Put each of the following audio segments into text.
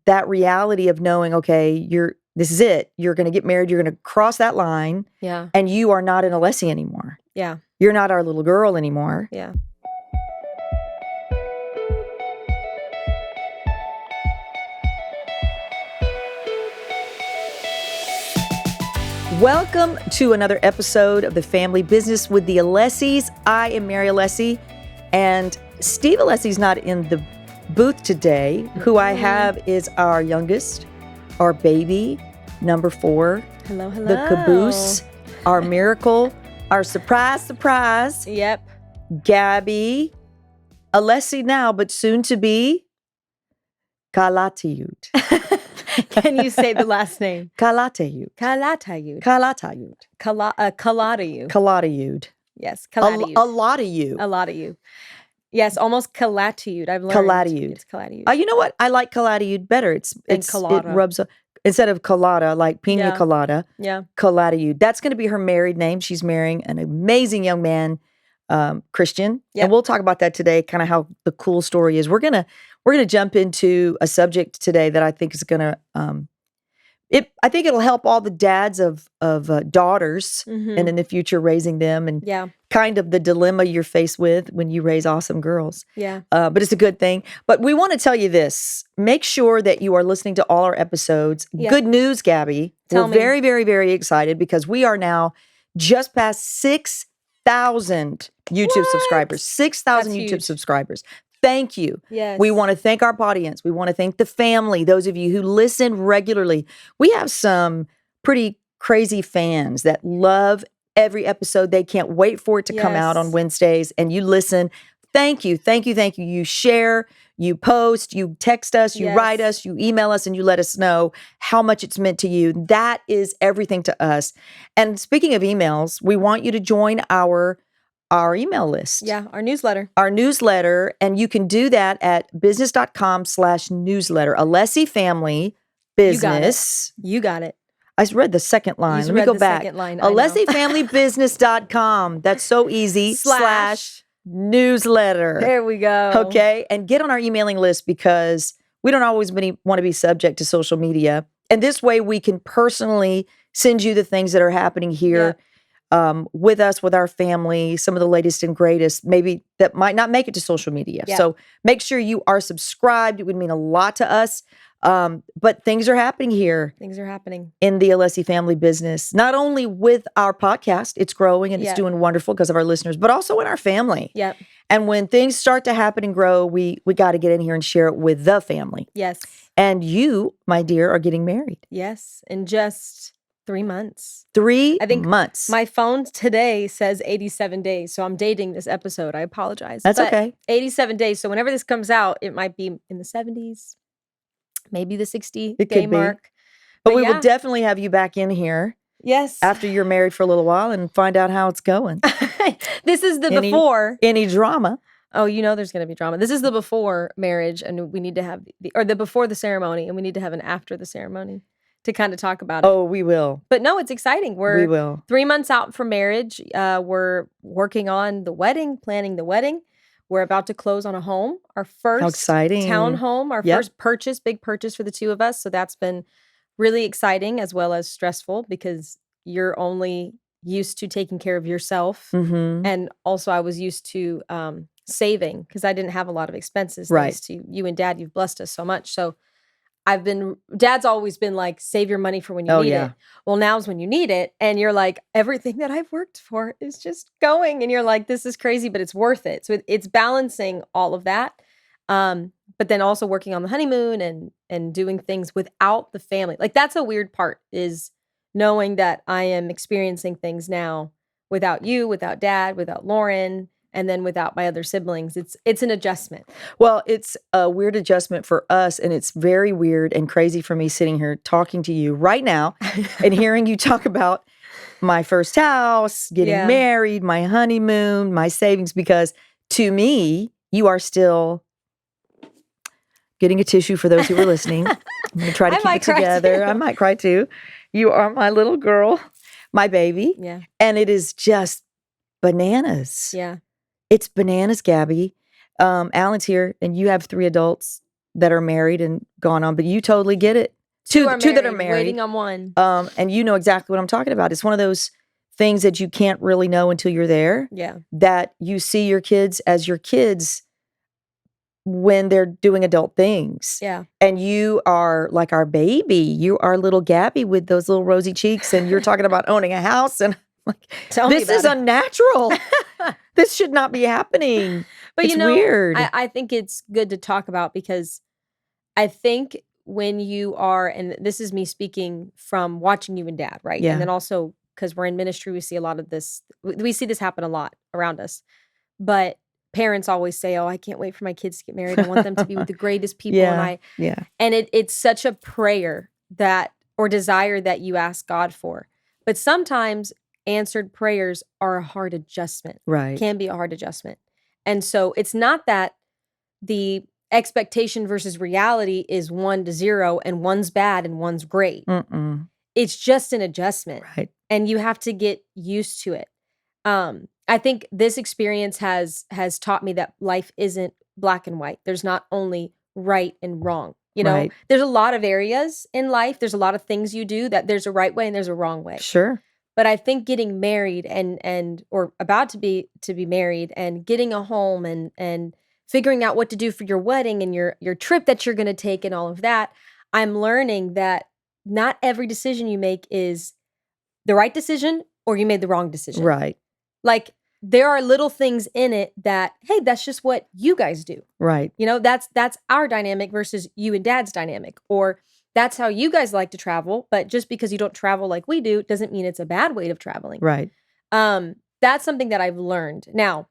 that reality of knowing, okay, this is it. You're going to get married. You're going to cross that line. Yeah. And you are not an Alessi anymore. Yeah. You're not our little girl anymore. Yeah. Welcome to another episode of The Family Business with the Alessis. I am Mary Alessi, and Steve Alessi's not in the booth today. Who I have is our youngest, our baby, number 4. Hello. The caboose, our miracle, our surprise. Yep. Gaby Alessi now, but soon to be Calatayud. Can you say the last name? Calatayud. Calatayud. Calatayud. Calatayud. Calatayud. Yes, Calatayud. A lot of you. A lot of you. Yes, almost Calatayud. I've learned. Calatayud. It's Calatayud. You know what? I like Calatayud better. It rubs instead of colada, like pina colada. Yeah. Calatayud. That's going to be her married name. She's marrying an amazing young man, Christian. Yep. And we'll talk about that today, kind of how the cool story is. We're gonna jump into a subject today that I think is gonna I think it'll help all the dads of daughters and in the future raising them and kind of the dilemma you're faced with when you raise awesome girls. Yeah. But it's a good thing. But we want to tell you this. Make sure that you are listening to all our episodes. Yep. Good news, Gaby. We're very, very, very excited because we are now just past 6,000 YouTube subscribers. 6,000 YouTube subscribers. Thank you. Yes. We want to thank our audience. We want to thank the family, those of you who listen regularly. We have some pretty crazy fans that love every episode. They can't wait for it to come out on Wednesdays, and you listen. Thank you. Thank you. Thank you. You share, you post, you text us, you write us, you email us, and you let us know how much it's meant to you. That is everything to us. And speaking of emails, we want you to join our email list. Yeah, our newsletter. And you can do that at business.com/newsletter. Alessi Family Business. You got it. I read the second line. Let me go back. AlessiFamilyBusiness.com. That's so easy. /newsletter. There we go. Okay. And get on our emailing list because we don't always want to be subject to social media. And this way we can personally send you the things that are happening here. With us, with our family, some of the latest and greatest, maybe that might not make it to social media. Yeah. So make sure you are subscribed. It would mean a lot to us. But things are happening here. Things are happening in the Alessi Family Business, not only with our podcast, it's growing and it's doing wonderful because of our listeners, but also in our family. Yeah. And when things start to happen and grow, we got to get in here and share it with the family. Yes. And you, my dear, are getting married. Yes. In just 3 months. 3 I think months. My phone today says 87 days. So I'm dating this episode. I apologize. That's okay. 87 days. So whenever this comes out, it might be in the 70s, maybe the 60-day It could mark. But we will definitely have you back in here. Yes. After you're married for a little while and find out how it's going. This is the before. Any drama. Oh, you know there's going to be drama. This is the before marriage, and we need to have the before the ceremony, and we need to have an after the ceremony to kind of talk about it. Oh, we will. But no, it's exciting. We will. 3 months out from marriage. We're working on the wedding, planning the wedding. We're about to close on a home, our first townhome, our first purchase, big purchase for the two of us. So that's been really exciting as well as stressful because you're only used to taking care of yourself. Mm-hmm. And also I was used to saving because I didn't have a lot of expenses. Right. Thanks to you and Dad, you've blessed us so much. So Dad's always been like, save your money for when you need it. Well, now's when you need it. And you're like, everything that I've worked for is just going. And you're like, this is crazy, but it's worth it. So it's balancing all of that. But then also working on the honeymoon and doing things without the family. Like that's a weird part is knowing that I am experiencing things now without you, without Dad, without Lauren, and then without my other siblings. It's an adjustment. Well, it's a weird adjustment for us, and it's very weird and crazy for me sitting here talking to you right now and hearing you talk about my first house, getting married, my honeymoon, my savings, because to me, you are still getting a tissue for those who are listening. I'm going to try to keep it together. I might cry too. You are my little girl, my baby. Yeah. And it is just bananas. Yeah. It's bananas, Gaby. Alan's here, and you have 3 adults. that are married and gone on, but you totally get it. Two that are married. Waiting on one. And you know exactly what I'm talking about. It's one of those things that you can't really know until you're there. Yeah. That you see your kids as your kids when they're doing adult things. Yeah. And you are like our baby. You are little Gaby with those little rosy cheeks, and you're talking about owning a house. And like, this is unnatural. This should not be happening. But it's weird. I think it's good to talk about, because I think when you are, and this is me speaking from watching you and Dad, right? Yeah. And then also because we're in ministry, we see a lot of this. We see this happen a lot around us. But parents always say, "Oh, I can't wait for my kids to get married. I want them to be with the greatest people." Yeah. And it's such a prayer that, or desire that you ask God for. But sometimes answered prayers are a hard adjustment. Right. Can be a hard adjustment. And so it's not that the expectation versus reality is 1-0 and one's bad and one's great. Mm-mm. It's just an adjustment. Right. And you have to get used to it. I think this experience has taught me that life isn't black and white. There's not only right and wrong. You know, Right. There's a lot of areas in life. There's a lot of things you do that there's a right way and there's a wrong way. Sure. But I think getting married and or about to be married and getting a home and figuring out what to do for your wedding and your trip that you're going to take and all of that, I'm learning that not every decision you make is the right decision or you made the wrong decision. Right. Like, there are little things in it that, hey, that's just what you guys do. Right. You know, that's our dynamic versus you and Dad's dynamic. Or that's how you guys like to travel, but just because you don't travel like we do doesn't mean it's a bad way of traveling. Right. That's something that I've learned. Now,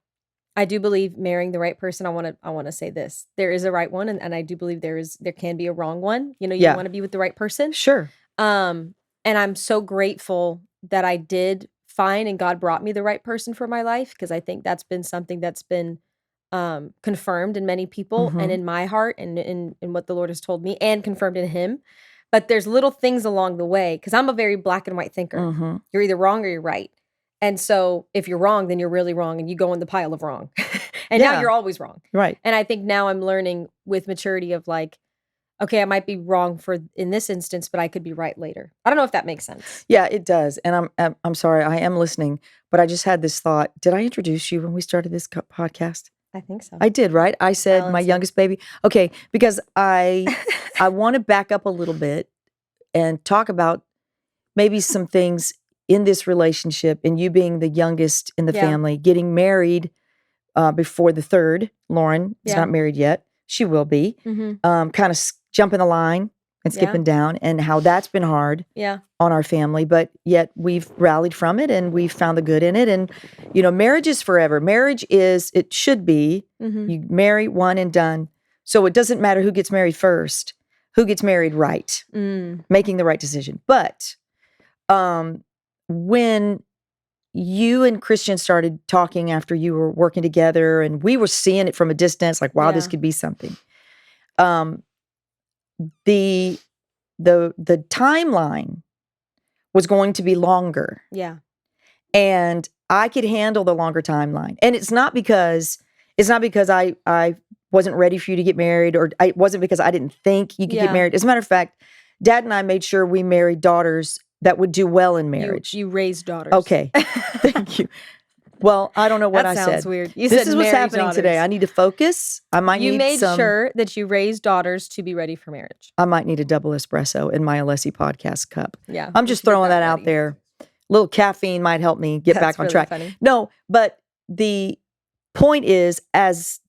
I do believe marrying the right person. I want to say this. There is a right one, and I do believe there can be a wrong one. You know, you want to be with the right person. Sure. And I'm so grateful that I did find and God brought me the right person for my life, because I think that's been something that's been confirmed in many people and in my heart and in what the Lord has told me and confirmed in him. But there's little things along the way, because I'm a very black and white thinker. You're either wrong or you're right. And so if you're wrong, then you're really wrong and you go in the pile of wrong. And now you're always wrong. Right. And I think now I'm learning with maturity of like, okay, I might be wrong in this instance, but I could be right later. I don't know if that makes sense. Yeah, it does. And I'm sorry, I am listening, but I just had this thought. Did I introduce you when we started this podcast? I think so. I did, right? I said my youngest baby. Okay, because I want to back up a little bit and talk about maybe some things in this relationship, and you being the youngest in the family, getting married before the third. Lauren is not married yet. She will be. Kind of jumping the line and skipping down, and how that's been hard on our family. But yet we've rallied from it, and we've found the good in it. And, you know, marriage is forever. Marriage is, it should be, you marry one and done. So it doesn't matter who gets married first, who gets married right, making the right decision. But when you and Christian started talking after you were working together, and we were seeing it from a distance, like, wow, this could be something. The timeline was going to be longer. Yeah. And I could handle the longer timeline. And it's not because I wasn't ready for you to get married, or it wasn't because I didn't think you could get married. As a matter of fact, Dad and I made sure we married daughters that would do well in marriage. You raised daughters. Okay. Thank you. Well, I don't know what I said. That sounds weird. This is what's happening today. I need to focus. You made sure that you raised daughters to be ready for marriage. I might need a double espresso in my Alessi podcast cup. Yeah. I'm just throwing that out there. A little caffeine might help me get back on track. Funny. No, but the point is, as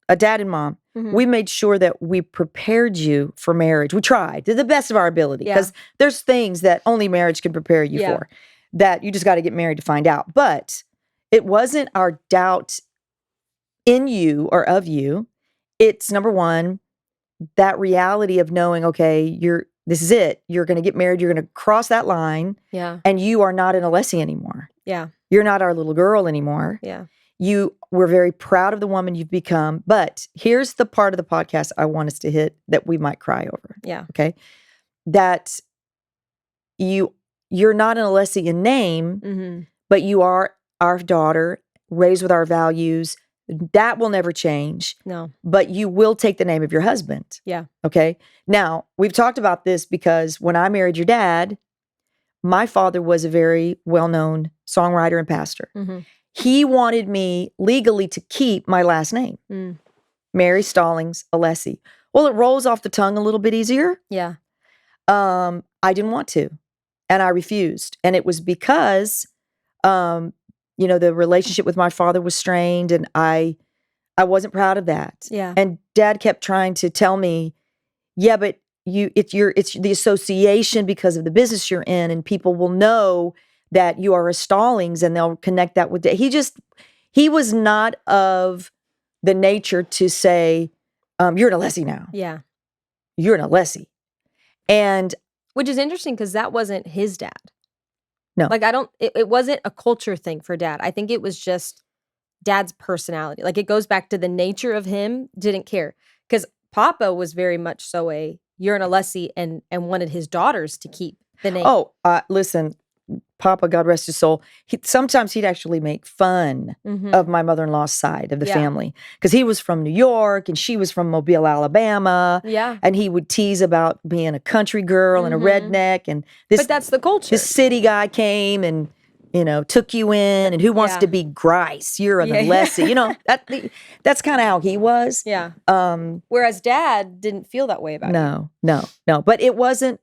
a dad and mom, we made sure that we prepared you for marriage. We tried to the best of our ability, because there's things that only marriage can prepare you for, that you just got to get married to find out. But it wasn't our doubt in you or of you. It's, number one, that reality of knowing, okay, this is it. You're going to get married. You're going to cross that line. Yeah. And you are not an Alessi anymore. Yeah. You're not our little girl anymore. Yeah. We're very proud of the woman you've become. But here's the part of the podcast I want us to hit that we might cry over. Yeah. Okay. That you're not an Alessi in name, but you are our daughter, raised with our values, That will never change. No. But you will take the name of your husband. Yeah. Okay. Now, we've talked about this because when I married your dad, my father was a very well-known songwriter and pastor. Mm-hmm. He wanted me legally to keep my last name, Mary Stallings Alessi. Well, it rolls off the tongue a little bit easier. Yeah. I didn't want to, and I refused. And it was because, the relationship with my father was strained, and I wasn't proud of that. Yeah. And Dad kept trying to tell me, yeah, but it's the association because of the business you're in, and people will know that you are a Stallings, and they'll connect that with he was not of the nature to say, you're an Alessi now. Yeah. You're an Alessi. And which is interesting because that wasn't his dad. No. Like it wasn't a culture thing for Dad. I think it was just Dad's personality. Like it goes back to the nature of him, didn't care. Because Papa was very much so you're an Alessi and wanted his daughters to keep the name. Oh, listen, Papa, God rest his soul, sometimes he'd actually make fun of my mother-in-law's side of the family. Because he was from New York and she was from Mobile, Alabama. Yeah. And he would tease about being a country girl and a redneck. And but that's the culture. This city guy came and, took you in, and who wants to be Grice? You're an Alessi. That's kind of how he was. Yeah. Whereas Dad didn't feel that way about you. No. But it wasn't,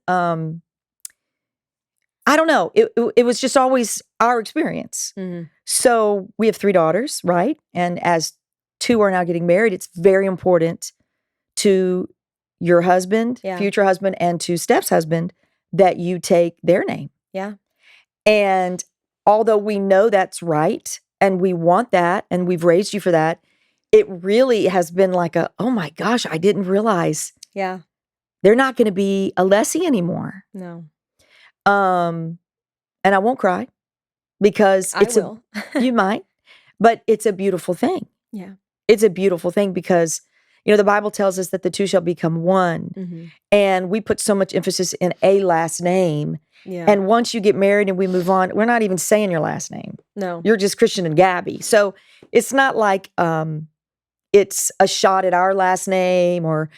I don't know. It was just always our experience. Mm-hmm. So we have 3 daughters, right? And as 2 are now getting married, it's very important to your husband, future husband, and to Steph's husband that you take their name. Yeah. And although we know that's right, and we want that, and we've raised you for that, it really has been like oh my gosh, I didn't realize. Yeah. They're not going to be Alessi anymore. No. And I won't cry because you might, but it's a beautiful thing. Yeah. It's a beautiful thing because, the Bible tells us that the 2 shall become one. Mm-hmm. And we put so much emphasis in a last name. Yeah. And once you get married and we move on, we're not even saying your last name. No. You're just Christian and Gaby. So it's not like, it's a shot at our last name or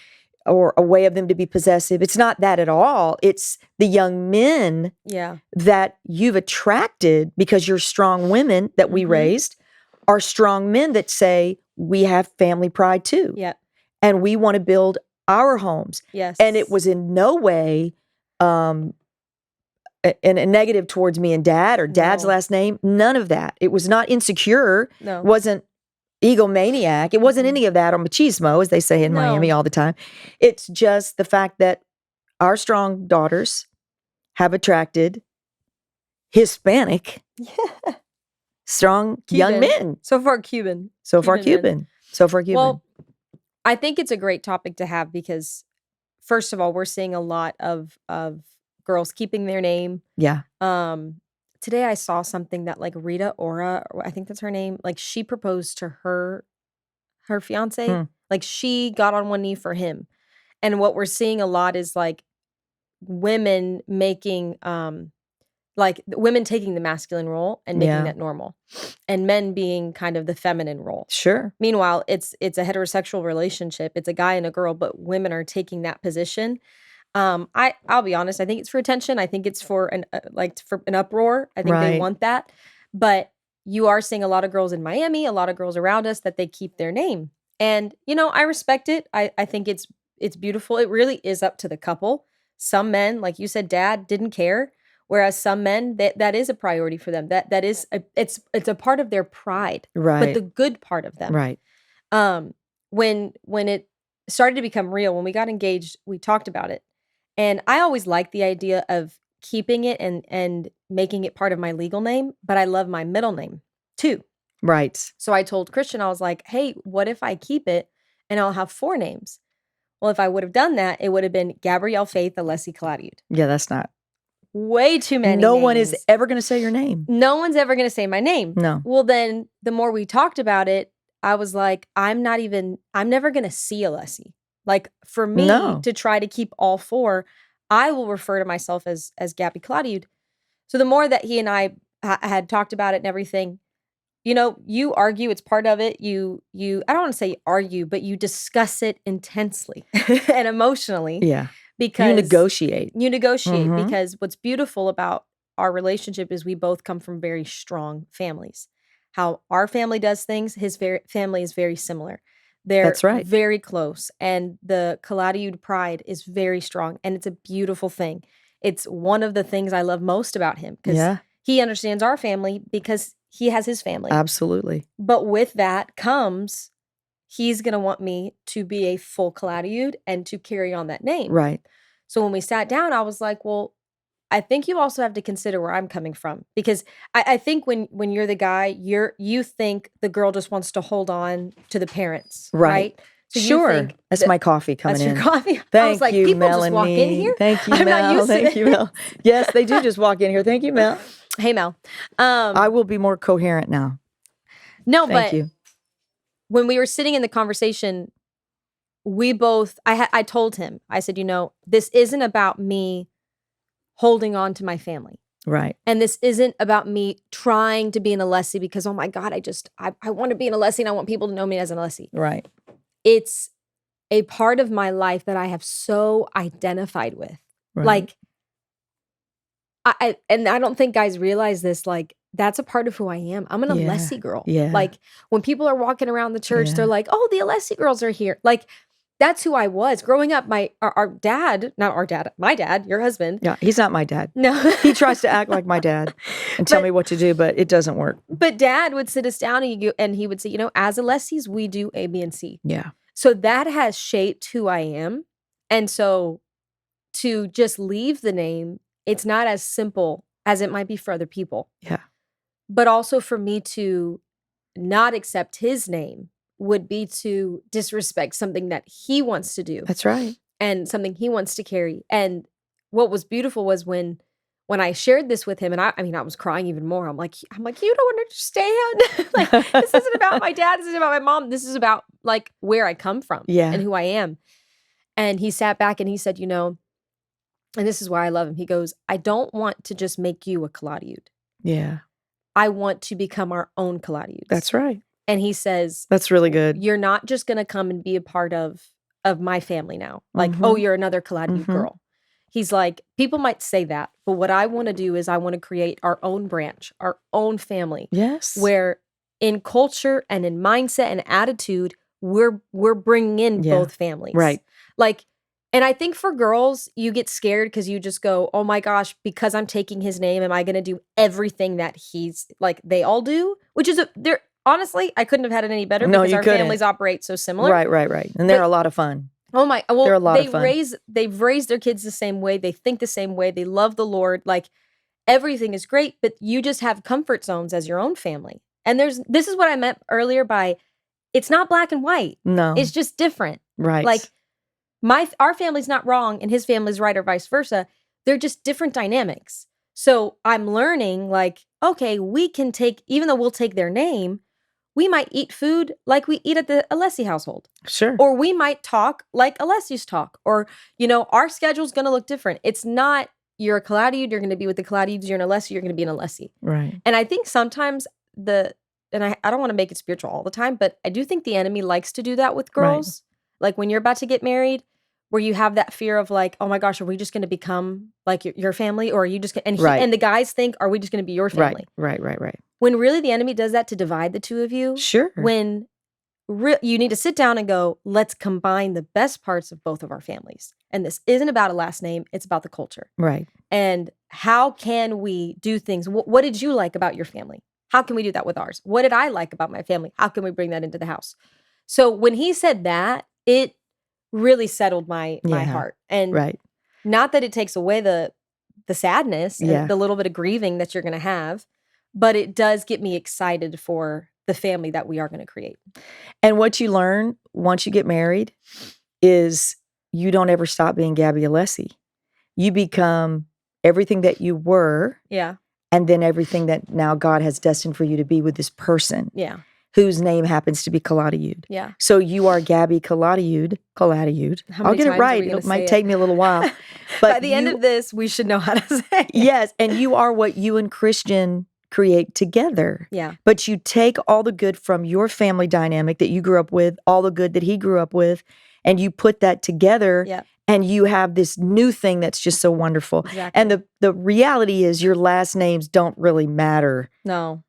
a way of them to be possessive. It's not that at all. It's the young men that you've attracted because you're strong women that we raised are strong men that say, we have family pride too. Yeah. And we want to build our homes. Yes. And it was in no way a negative towards me and Dad or Dad's last name. None of that. It was not insecure. No. It wasn't egomaniac. It wasn't any of that or machismo, as they say in Miami all the time. It's just the fact that our strong daughters have attracted Hispanic, strong Cuban. young men. So far, Cuban. Cuban. Well, I think it's a great topic to have because, first of all, we're seeing a lot of girls keeping their name. Yeah. Today I saw something that like Rita Ora, I think that's her name, like she proposed to her fiance. Like she got on one knee for him. And what we're seeing a lot is like women making women taking the masculine role and making that normal. And men being kind of the feminine role. Sure. Meanwhile, it's a heterosexual relationship. It's a guy and a girl, but women are taking that position. I'll be honest. I think it's for attention. I think it's for an uproar. I think they want that. But you are seeing a lot of girls in Miami, a lot of girls around us that they keep their name, and I respect it. I think it's beautiful. It really is up to the couple. Some men, like you said, Dad didn't care, whereas some men that is a priority for them. That is it's a part of their pride, right? But the good part of them, right? When it started to become real, when we got engaged, we talked about it. And I always liked the idea of keeping it and making it part of my legal name, but I love my middle name too. Right. So I told Christian, I was like, hey, what if I keep it and I'll have 4 names? Well, if I would have done that, it would have been Gabrielle Faith Alessi Calatayud. Yeah, that's not. Way too many No names. one is ever going to say your name. No one's ever going to say my name. No. Well, then the more we talked about it, I was like, I'm never going to see Alessi. Like for me to try to keep all 4, I will refer to myself as Gaby Calatayud. So the more that he and I had talked about it and everything, you argue, it's part of it. You I don't want to say argue, but you discuss it intensely and emotionally. Yeah. Because you negotiate. Because what's beautiful about our relationship is we both come from very strong families. How our family does things, his family is very similar. They're very close. And the Calatayud pride is very strong. And it's a beautiful thing. It's one of the things I love most about him. Because he understands our family because he has his family. Absolutely. But with that comes, he's going to want me to be a full Calatayud and to carry on that name. Right. So when we sat down, I was like, well, I think you also have to consider where I'm coming from. Because I think when you're the guy, you think the girl just wants to hold on to the parents. Right? So sure. That's my coffee coming in. That's your coffee? Thank I was like, you, people Melanie. just walk in here? Thank you, I'm Mel. not used to Thank you, Mel. Yes, they do just walk in here. Thank you, Mel. Hey, Mel. I will be more coherent now. No, Thank you. When we were sitting in the conversation, we both, I told him, I said, this isn't about me holding on to my family. Right. And this isn't about me trying to be an Alessi because, oh my God, I want to be an Alessi and I want people to know me as an Alessi. Right. It's a part of my life that I have so identified with. Right. Like, and I don't think guys realize this, like, that's a part of who I am. I'm an Alessi girl. Yeah. Like, when people are walking around the church, they're like, oh, the Alessi girls are here. Like, that's who I was. Growing up, our dad, not our dad, my dad, your husband. Yeah, he's not my dad. No. He tries to act like my dad and tell me what to do, but it doesn't work. But Dad would sit us down and he would say, as Alessis, we do A, B, and C. Yeah. So that has shaped who I am. And so to just leave the name, it's not as simple as it might be for other people. Yeah. But also for me to not accept his name would be to disrespect something that he wants to do. That's right. And something he wants to carry. And what was beautiful was when I shared this with him, and I was crying even more. I'm like, you don't understand. Like, this isn't about my dad. This isn't about my mom. This is about like where I come from and who I am. And he sat back and he said, and this is why I love him. He goes, I don't want to just make you a Calatayud. Yeah. I want to become our own Calatayud. That's right. And he says, that's really good. You're not just going to come and be a part of my family now. Like, oh, you're another Calatayud girl. He's like, people might say that, but what I want to do is I want to create our own branch, our own family. Yes. Where in culture and in mindset and attitude, we're bringing in both families. Right. Like, and I think for girls, you get scared because you just go, oh my gosh, because I'm taking his name, am I going to do everything that he's like they all do? Which is honestly, I couldn't have had it any better because our families operate so similar. Right. And they're a lot of fun. Oh my, well, they're a lot of fun. They've raised their kids the same way. They think the same way. They love the Lord. Like, everything is great, but you just have comfort zones as your own family. And this is what I meant earlier by, it's not black and white. No. It's just different. Right. Like, our family's not wrong and his family's right or vice versa. They're just different dynamics. So I'm learning, like, okay, we can take, even though we'll take their name, we might eat food like we eat at the Alessi household. Sure. Or we might talk like Alessi's talk. Or, our schedule's going to look different. It's not, you're a Calatayud, you're going to be with the Calatayuds, you're an Alessi, you're going to be an Alessi. Right. And I think sometimes and I don't want to make it spiritual all the time, but I do think the enemy likes to do that with girls. Right. Like when you're about to get married, where you have that fear of like, oh my gosh, are we just going to become like your family? Or are you just going to, and the guys think, are we just going to be your family? Right. When really the enemy does that to divide the two of you. Sure. When you need to sit down and go, let's combine the best parts of both of our families. And this isn't about a last name. It's about the culture. Right. And how can we do things? What did you like about your family? How can we do that with ours? What did I like about my family? How can we bring that into the house? So when he said that, it really settled my heart. And not that it takes away the sadness and the little bit of grieving that you're going to have, but it does get me excited for the family that we are going to create. And what you learn once you get married is you don't ever stop being Gaby Alessi. You become everything that you were. Yeah. And then everything that now God has destined for you to be with this person. Yeah. Whose name happens to be Calatayud. Yeah. So you are Gaby Calatayud. I'll get it right. It might take me a little while. But by the end of this, we should know how to say it. Yes. And you are what you and Christian create together. Yeah. But you take all the good from your family dynamic that you grew up with, all the good that he grew up with, and you put that together. Yeah. And you have this new thing that's just so wonderful. Exactly. And the reality is your last names don't really matter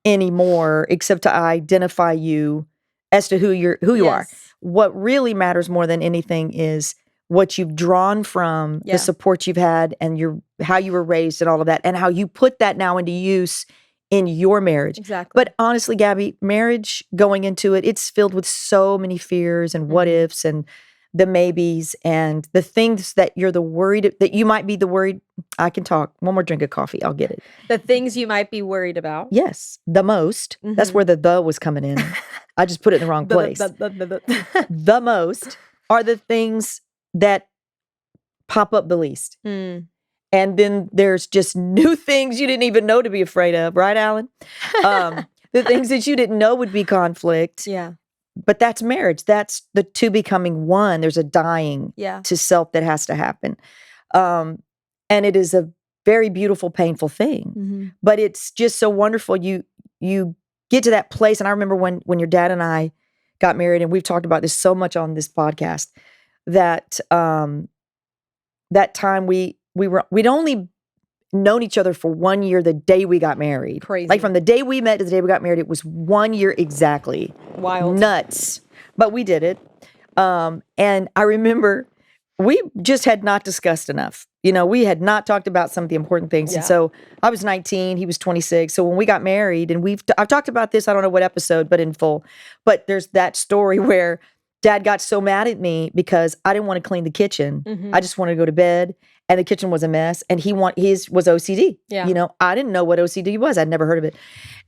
anymore, except to identify you as to who you are. What really matters more than anything is what you've drawn from the support you've had and how you were raised and all of that, and how you put that now into use in your marriage. Exactly. But honestly, Gaby, marriage, going into it, it's filled with so many fears and what ifs and the maybes and the things that that you might be the worried. I can talk. One more drink of coffee. I'll get it. The things you might be worried about. Yes. The most. That's where the was coming in. I just put it in the wrong place. The most are the things that pop up the least. And then there's just new things you didn't even know to be afraid of. Right, Alan? The things that you didn't know would be conflict. Yeah. But that's marriage. That's the two becoming one. There's a dying to self that has to happen. And it is a very beautiful, painful thing. But it's just so wonderful. You get to that place. And I remember when your dad and I got married, and we've talked about this so much on this podcast, that that time we'd only known each other for 1 year the day we got married. Crazy. Like from the day we met to the day we got married, it was 1 year exactly. Wild. Nuts. But we did it. And I remember we just had not discussed enough. We had not talked about some of the important things. And so I was 19, he was 26. So when we got married, and I've talked about this, I don't know what episode, but in full. But there's that story where Dad got so mad at me because I didn't want to clean the kitchen. I just wanted to go to bed, and the kitchen was a mess. And his was OCD. Yeah. I didn't know what OCD was. I'd never heard of it.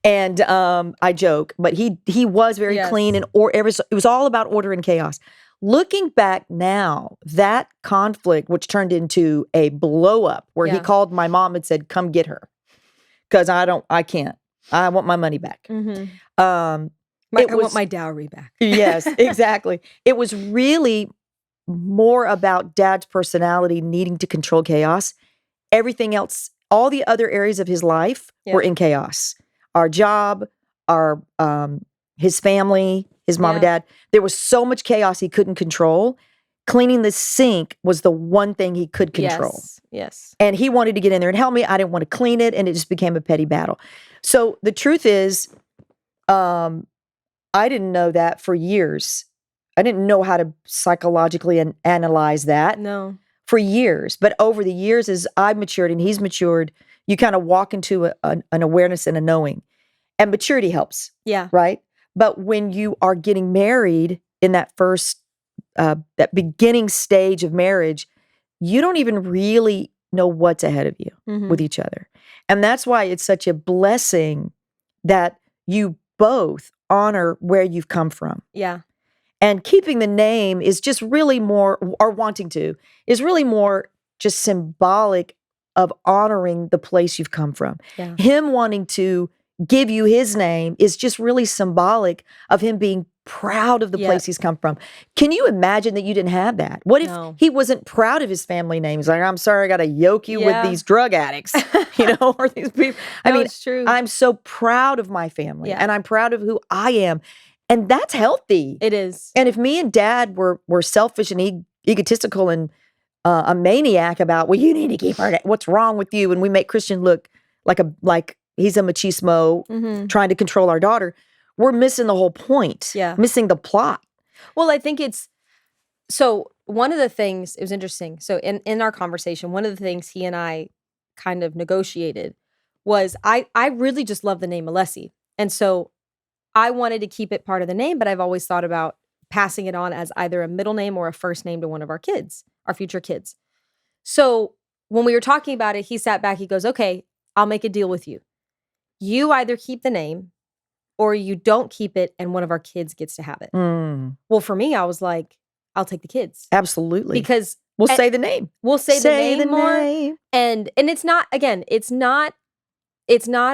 And I joke, but he was very clean, and it was all about order and chaos. Looking back now, that conflict, which turned into a blow up, where he called my mom and said, "Come get her, because I can't. I want my money back." I want my dowry back. Yes, exactly. It was really more about Dad's personality needing to control chaos. Everything else, all the other areas of his life were in chaos. Our job, his family, his mom and dad. There was so much chaos he couldn't control. Cleaning the sink was the one thing he could control. Yes. And he wanted to get in there and help me. I didn't want to clean it, and it just became a petty battle. So the truth is, I didn't know that for years. I didn't know how to psychologically analyze that. No. For years. But over the years, as I've matured and he's matured, you kind of walk into an awareness and a knowing. And maturity helps. Yeah. Right? But when you are getting married in that first, that beginning stage of marriage, you don't even really know what's ahead of you with each other. And that's why it's such a blessing that you both honor where you've come from. Yeah. And keeping the name is just really more, or wanting to, is really more just symbolic of honoring the place you've come from. Yeah. Him wanting to give you his name is just really symbolic of him being proud of the place he's come from. Can you imagine that you didn't have that? What if he wasn't proud of his family name? He's like, "I'm sorry, I got to yoke you with these drug addicts," or these people. I mean, it's true. I'm so proud of my family, and I'm proud of who I am, and that's healthy. It is. And if me and Dad were selfish and egotistical and a maniac about, well, you need to keep her, what's wrong with you? And we make Christian look like he's a machismo trying to control our daughter. We're missing the whole point. Yeah. Missing the plot. Well, I think so one of the things, it was interesting. So in our conversation, one of the things he and I kind of negotiated was I really just love the name Alessi. And so I wanted to keep it part of the name, but I've always thought about passing it on as either a middle name or a first name to one of our kids, our future kids. So when we were talking about it, he sat back, he goes, "Okay, I'll make a deal with you. You either keep the name or you don't keep it and one of our kids gets to have it." Well, for me, I was like, I'll take the kids. Absolutely. Because we'll say the name. We'll say the name more. And it's not, again, it's not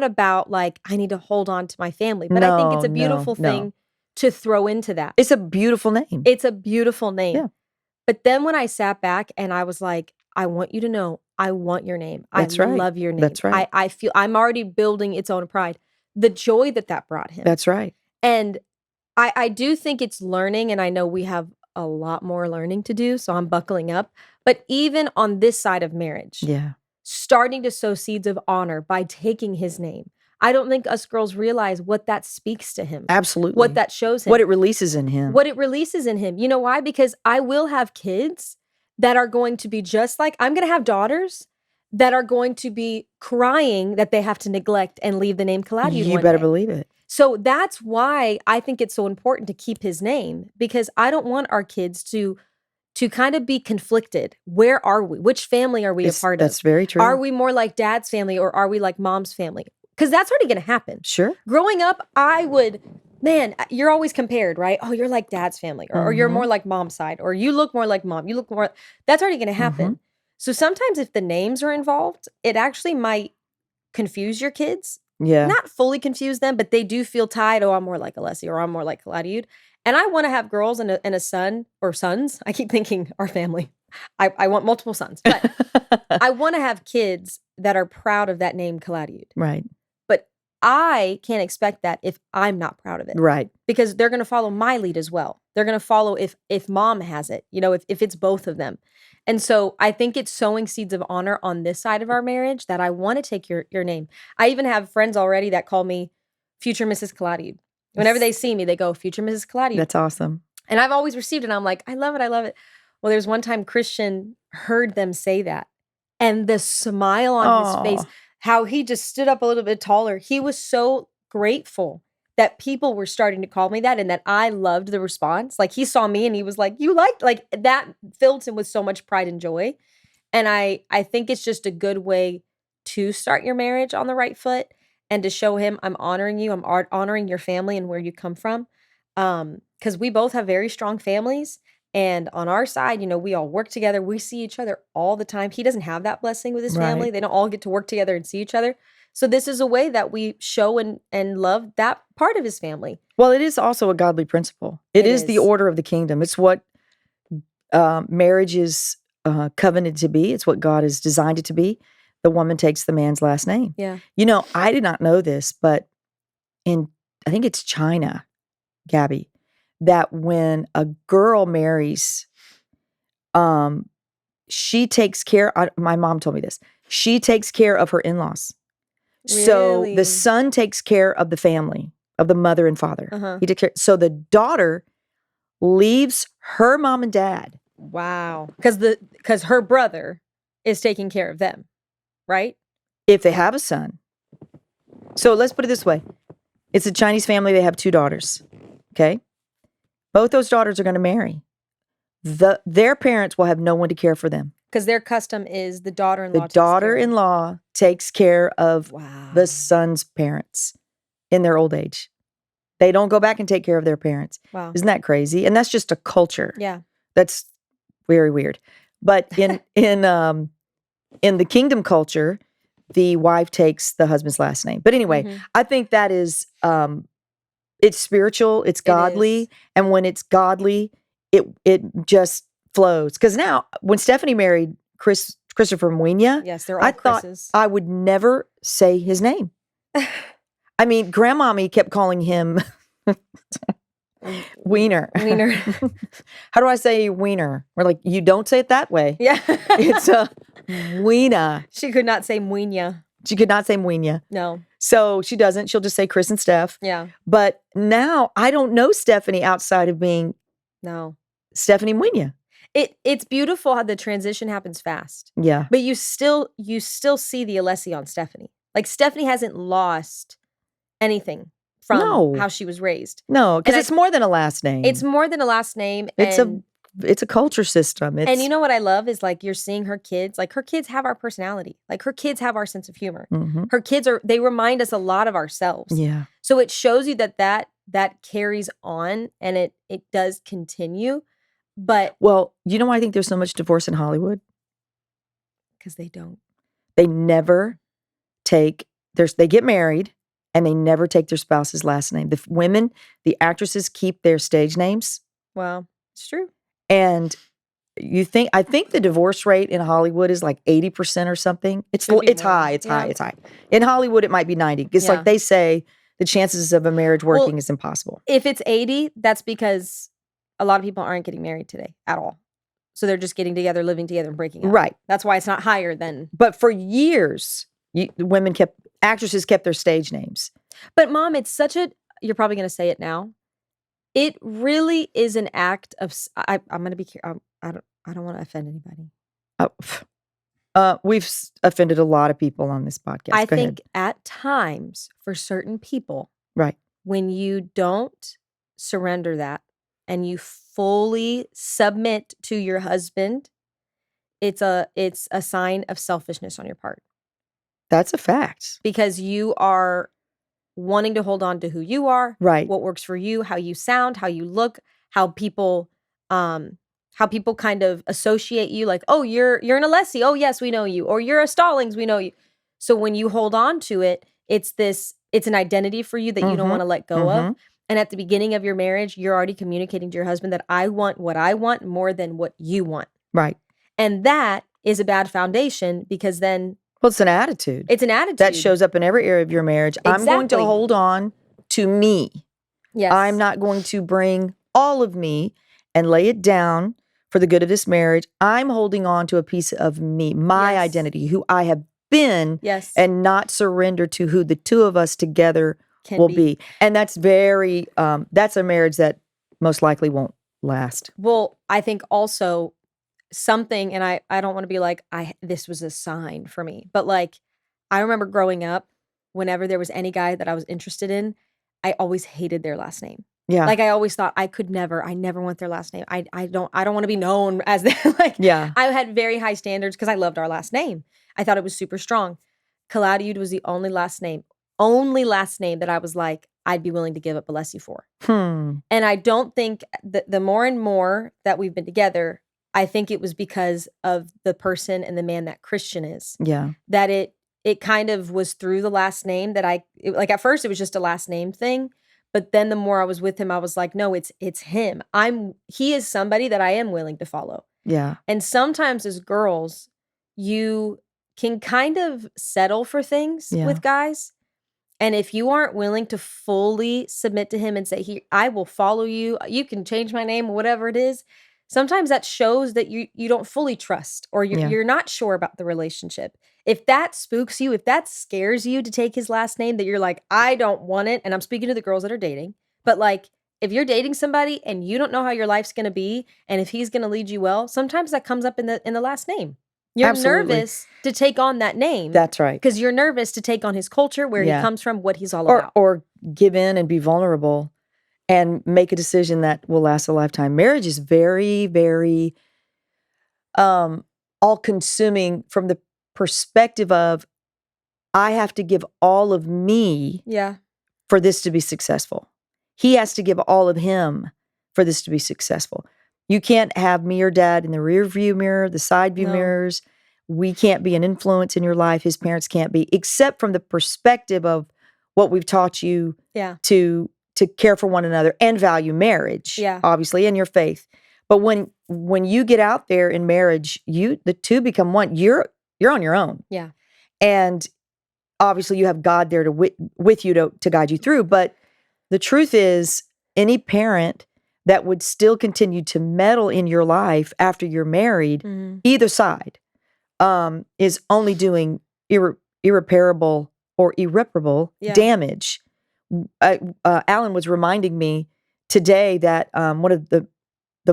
about like, I need to hold on to my family. But I think it's a beautiful thing to throw into that. It's a beautiful name. It's a beautiful name. Yeah. But then when I sat back and I was like, I want you to know, I want your name. That's I right. love your name. That's right. I feel I'm already building its own pride. the joy that brought him. That's right. And I do think it's learning, and I know we have a lot more learning to do, so I'm buckling up. But even on this side of marriage, starting to sow seeds of honor by taking his name. I don't think us girls realize what that speaks to him. Absolutely. What that shows him. What it releases in him. What it releases in him. You know why? Because I will have kids that are going to be just like, I'm going to have daughters that are going to be crying that they have to neglect and leave the name Calatayud. You better believe it. So that's why I think it's so important to keep his name, because I don't want our kids to kind of be conflicted. Where are we? Which family are we a part of? That's very true. Are we more like dad's family or are we like mom's family? Because that's already going to happen. Sure. Growing up, you're always compared, right? Oh, you're like dad's family, or you're more like mom's side, or you look more like mom. You look more. That's already going to happen. So sometimes if the names are involved, it actually might confuse your kids. Yeah. Not fully confuse them, but they do feel tied. Oh, I'm more like Alessi, or I'm more like Calatayud. And I want to have girls and a son, or sons. I keep thinking our family. I want multiple sons, but I want to have kids that are proud of that name Calatayud. Right. But I can't expect that if I'm not proud of it. Right. Because they're going to follow my lead as well. They're going to follow if mom has it, if it's both of them. And so I think it's sowing seeds of honor on this side of our marriage that I want to take your name. I even have friends already that call me future Mrs. Calatayud. Whenever they see me, they go, future Mrs. Calatayud. That's awesome. And I've always received it. And I'm like, I love it. I love it. Well, there's one time Christian heard them say that. And the smile on his face, how he just stood up a little bit taller. He was so grateful that people were starting to call me that, and that I loved the response. Like, he saw me and he was like, you liked, like, that filled him with so much pride and joy. And I think it's just a good way to start your marriage on the right foot and to show him, I'm honoring you. I'm honoring your family and where you come from. Because we both have very strong families. And on our side, we all work together. We see each other all the time. He doesn't have that blessing with his family. They don't all get to work together and see each other. So this is a way that we show and love that part of his family. Well, it is also a godly principle. It is the order of the kingdom. It's what marriage is covenanted to be. It's what God has designed it to be. The woman takes the man's last name. Yeah. I did not know this, but I think it's China, Gaby, that when a girl marries, she takes care, my mom told me this, she takes care of her in-laws. Really? So the son takes care of the family, of the mother and father. He takes care. So the daughter leaves her mom and dad. Wow. Because her brother is taking care of them, right? If they have a son. So let's put it this way. It's a Chinese family. They have 2 daughters. Okay? Both those daughters are going to marry. Their parents will have no one to care for them. Because their custom is the daughter-in-law. The daughter-in-law takes care of the son's parents in their old age. They don't go back and take care of their parents. Wow. Isn't that crazy? And that's just a culture. Yeah. That's very weird. But in the kingdom culture, the wife takes the husband's last name. But anyway, I think that is it's spiritual, it's godly, and when it's godly, it just flows. Because now, when Stephanie married Christopher Muina, yes, they're all I Chris's. thought I would never say his name. I mean, Grandmommy kept calling him Wiener. Wiener. How do I say Wiener? We're like, you don't say it that way. Yeah. It's a Wiener. She could not say Muina. She could not say Muina. No. So she doesn't. She'll just say Chris and Steph. Yeah. But now I don't know Stephanie outside of being Stephanie Muina. It's beautiful how the transition happens fast. Yeah. But you still see the Alessi on Stephanie. Like, Stephanie hasn't lost anything from how she was raised. No, because it's more than a last name. It's more than a last name. It's a culture system. And you know what I love is, like, you're seeing her kids. Like, her kids have our personality. Like, her kids have our sense of humor. Her kids they remind us a lot of ourselves. Yeah. So it shows you that carries on, and it does continue. But well, you know why I think there's so much divorce in Hollywood? Because they don't. They never they get married and they never take their spouse's last name. The women, the actresses keep their stage names. Wow, it's true. And I think the divorce rate in Hollywood is like 80% or something. It's high. It's high. In Hollywood, it might be 90. It's like they say the chances of a marriage working is impossible. If it's 80, that's because a lot of people aren't getting married today at all. So they're just getting together, living together, and breaking up. Right. That's why it's not higher than. But for years, actresses kept their stage names. But Mom, it's such a, you're probably going to say it now. It really is an act of, I'm going to be careful. I don't want to offend anybody. We've offended a lot of people on this podcast. I think at times for certain people, right, when you don't surrender that and you fully submit to your husband, it's a sign of selfishness on your part. That's a fact. Because you are wanting to hold on to who you are, right, what works for you, how you sound, how you look, how people kind of associate you, like, oh, you're an Alessi, oh yes, we know you, or you're a Stallings, we know you. So when you hold on to it, it's an identity for you that you don't want to let go of. And at the beginning of your marriage, you're already communicating to your husband that I want what I want more than what you want. Right. And that is a bad foundation, because then, well, it's an attitude. It's an attitude that shows up in every area of your marriage. Exactly. I'm going to hold on to me. Yes. I'm not going to bring all of me and lay it down for the good of this marriage. I'm holding on to a piece of me, my identity, who I have been, and not surrender to who the two of us together will be. And that's that's a marriage that most likely won't last. Well, I think also something, and I don't want to be like, this was a sign for me, but like, I remember growing up, whenever there was any guy that I was interested in, I always hated their last name. Yeah. Like, I always thought I never want their last name. I don't want to be known as that. Like, yeah. I had very high standards because I loved our last name. I thought it was super strong. Calatayud was the only last name that I was like, I'd be willing to give up Alessi for. And I don't think that the more and more that we've been together, I think it was because of the person and the man that Christian is. Yeah. That it kind of was through the last name that like at first it was just a last name thing. But then the more I was with him, I was like, no, it's him. He is somebody that I am willing to follow. Yeah. And sometimes as girls, you can kind of settle for things with guys. And if you aren't willing to fully submit to him and say, I will follow you, you can change my name or whatever it is, sometimes that shows that you don't fully trust, or you're not sure about the relationship. If that spooks you, if that scares you to take his last name, that you're like, I don't want it. And I'm speaking to the girls that are dating, but like, if you're dating somebody and you don't know how your life's going to be, and if he's going to lead you well, sometimes that comes up in the last name. You're nervous to take on that name. That's right. Because you're nervous to take on his culture, where he comes from, what he's all about. Or give in and be vulnerable and make a decision that will last a lifetime. Marriage is very, very all-consuming from the perspective of, I have to give all of me for this to be successful. He has to give all of him for this to be successful. You can't have me or Dad in the rear view mirror, the side view mirrors. We can't be an influence in your life. His parents can't be, except from the perspective of what we've taught you to care for one another and value marriage, obviously, and your faith. But when you get out there in marriage, the two become one. You're on your own. Yeah. And obviously you have God there with you to guide you through. But the truth is, any parent that would still continue to meddle in your life after you're married, either side, is only doing irreparable or irreparable damage. Alan was reminding me today that one of the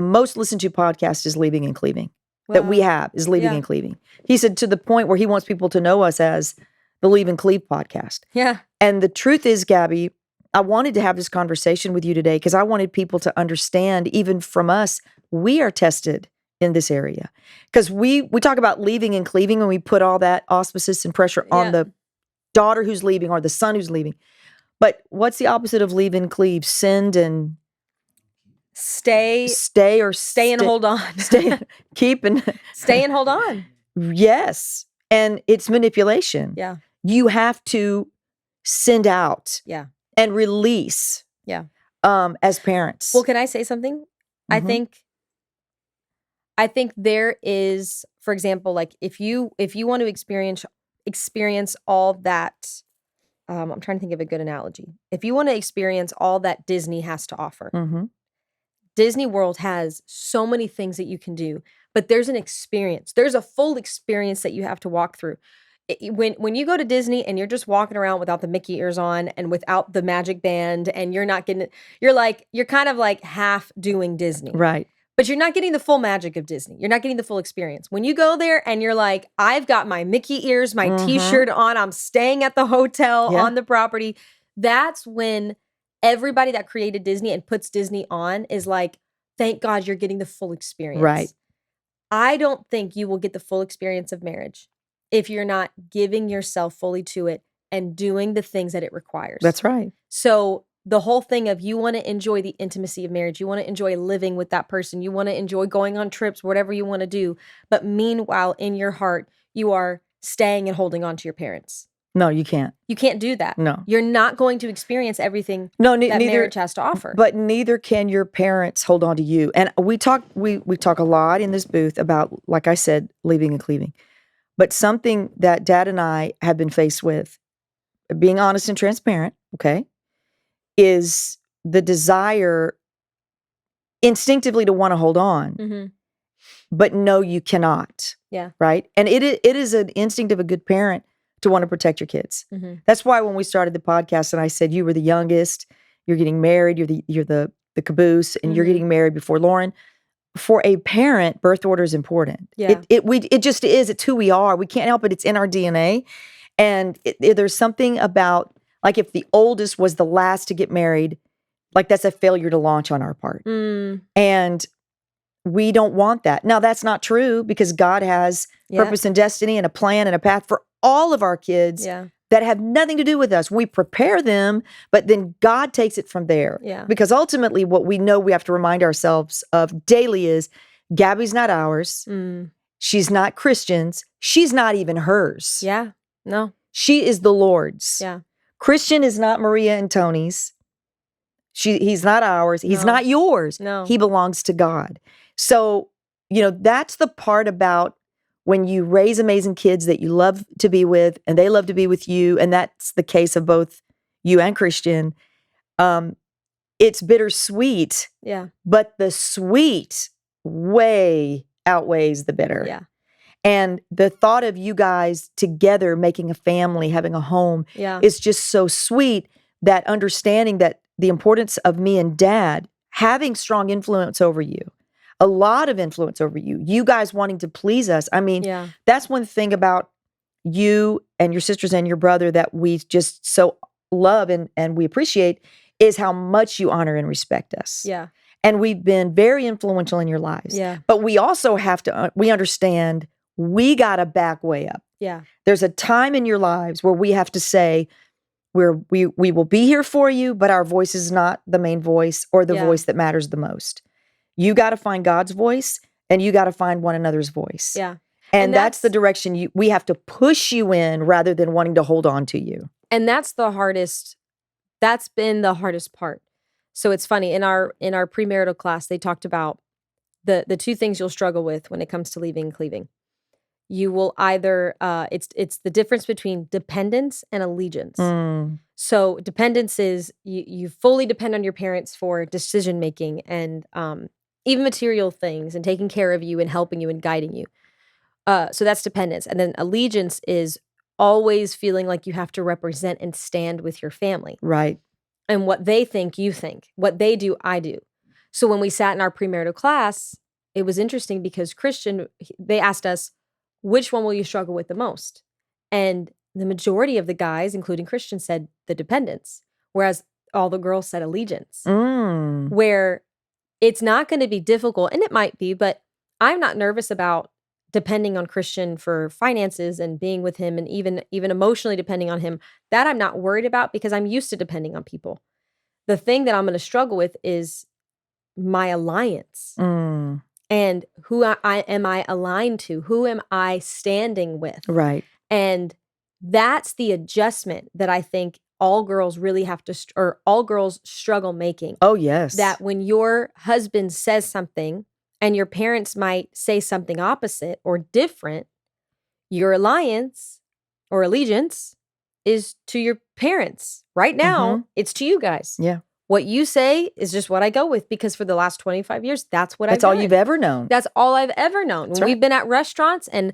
most listened to podcasts is Leaving and Cleaving. Wow. That we have is Leaving and Cleaving. He said, to the point where he wants people to know us as the Leave and Cleave podcast. Yeah. And the truth is, Gabby, I wanted to have this conversation with you today because I wanted people to understand, even from us, we are tested in this area. Because we talk about leaving and cleaving, and we put all that auspices and pressure on the daughter who's leaving or the son who's leaving. But what's the opposite of leave and cleave? Send and stay and hold on. Keep and stay and hold on. Yes. And it's manipulation. Yeah. You have to send out. Yeah. And release. Yeah. As parents. Well, can I say something? I think there is, for example, like if you want to experience all that I'm trying to think of a good analogy. If you want to experience all that Disney has to offer, Disney World has so many things that you can do, but there's an experience. There's a full experience that you have to walk through. When you go to Disney and you're just walking around without the Mickey ears on and without the magic band, and you're not getting, you're kind of like half doing Disney. Right. But you're not getting the full magic of Disney. You're not getting the full experience. When you go there and you're like, I've got my Mickey ears, my t-shirt on, I'm staying at the hotel on the property. That's when everybody that created Disney and puts Disney on is like, thank God you're getting the full experience. Right. I don't think you will get the full experience of marriage if you're not giving yourself fully to it and doing the things that it requires. That's right. So the whole thing of you want to enjoy the intimacy of marriage, you want to enjoy living with that person, you want to enjoy going on trips, whatever you want to do. But meanwhile, in your heart, you are staying and holding on to your parents. No, you can't. You can't do that. No. You're not going to experience everything that marriage has to offer. But neither can your parents hold on to you. And we talk a lot in this booth about, like I said, leaving and cleaving. But something that Dad and I have been faced with, being honest and transparent, okay, is the desire instinctively to want to hold on, but no, you cannot. Yeah. Right? And it is an instinct of a good parent to want to protect your kids. That's why when we started the podcast and I said you were the youngest, you're getting married, you're the caboose, and you're getting married before Lauren. For a parent, birth order is important. Yeah. It just is. It's who we are. We can't help it. It's in our DNA. And there's something about, like, if the oldest was the last to get married, like, that's a failure to launch on our part. And we don't want that. Now, that's not true, because God has purpose and destiny and a plan and a path for all of our kids that have nothing to do with us. We prepare them, but then God takes it from there. Yeah. Because ultimately what we know we have to remind ourselves of daily is Gabby's not ours. She's not Christian's. She's not even hers. Yeah. No. She is the Lord's. Yeah. Christian is not Maria and Tony's. He's not ours. He's not yours. No. He belongs to God. So, that's the part about when you raise amazing kids that you love to be with and they love to be with you, and that's the case of both you and Christian, it's bittersweet. Yeah. But the sweet way outweighs the bitter. Yeah. And the thought of you guys together making a family, having a home, is just so sweet, that understanding that the importance of me and Dad having strong influence over you, a lot of influence over you, you guys wanting to please us. I mean, that's one thing about you and your sisters and your brother that we just so love and we appreciate, is how much you honor and respect us. Yeah. And we've been very influential in your lives. Yeah. But we also have to, we understand we got to back way up. Yeah. There's a time in your lives where we have to say, we will be here for you, but our voice is not the main voice or the voice that matters the most. You got to find God's voice, and you got to find one another's voice. Yeah. And that's the direction we have to push you in rather than wanting to hold on to you. And that's the hardest. That's been the hardest part. So it's funny, in our premarital class, they talked about the two things you'll struggle with when it comes to leaving and cleaving. You will either it's the difference between dependence and allegiance. So dependence is you fully depend on your parents for decision making and even material things and taking care of you and helping you and guiding you. So that's dependence. And then allegiance is always feeling like you have to represent and stand with your family. Right. And what they think, you think. What they do, I do. So when we sat in our premarital class, it was interesting because Christian, they asked us, which one will you struggle with the most? And the majority of the guys, including Christian, said the dependence, whereas all the girls said allegiance. Where it's not going to be difficult, and it might be, but I'm not nervous about depending on Christian for finances and being with him and even emotionally depending on him. That I'm not worried about because I'm used to depending on people. The thing that I'm going to struggle with is my alliance. And who am I aligned to? Who am I standing with? Right. And that's the adjustment that I think all girls really have to, or all girls struggle making. Oh, yes. That when your husband says something and your parents might say something opposite or different, your alliance or allegiance is to your parents. Right now, it's to you guys. Yeah. What you say is just what I go with, because for the last 25 years, that's what I've done. That's all you've ever known. That's all I've ever known. When we've been at restaurants and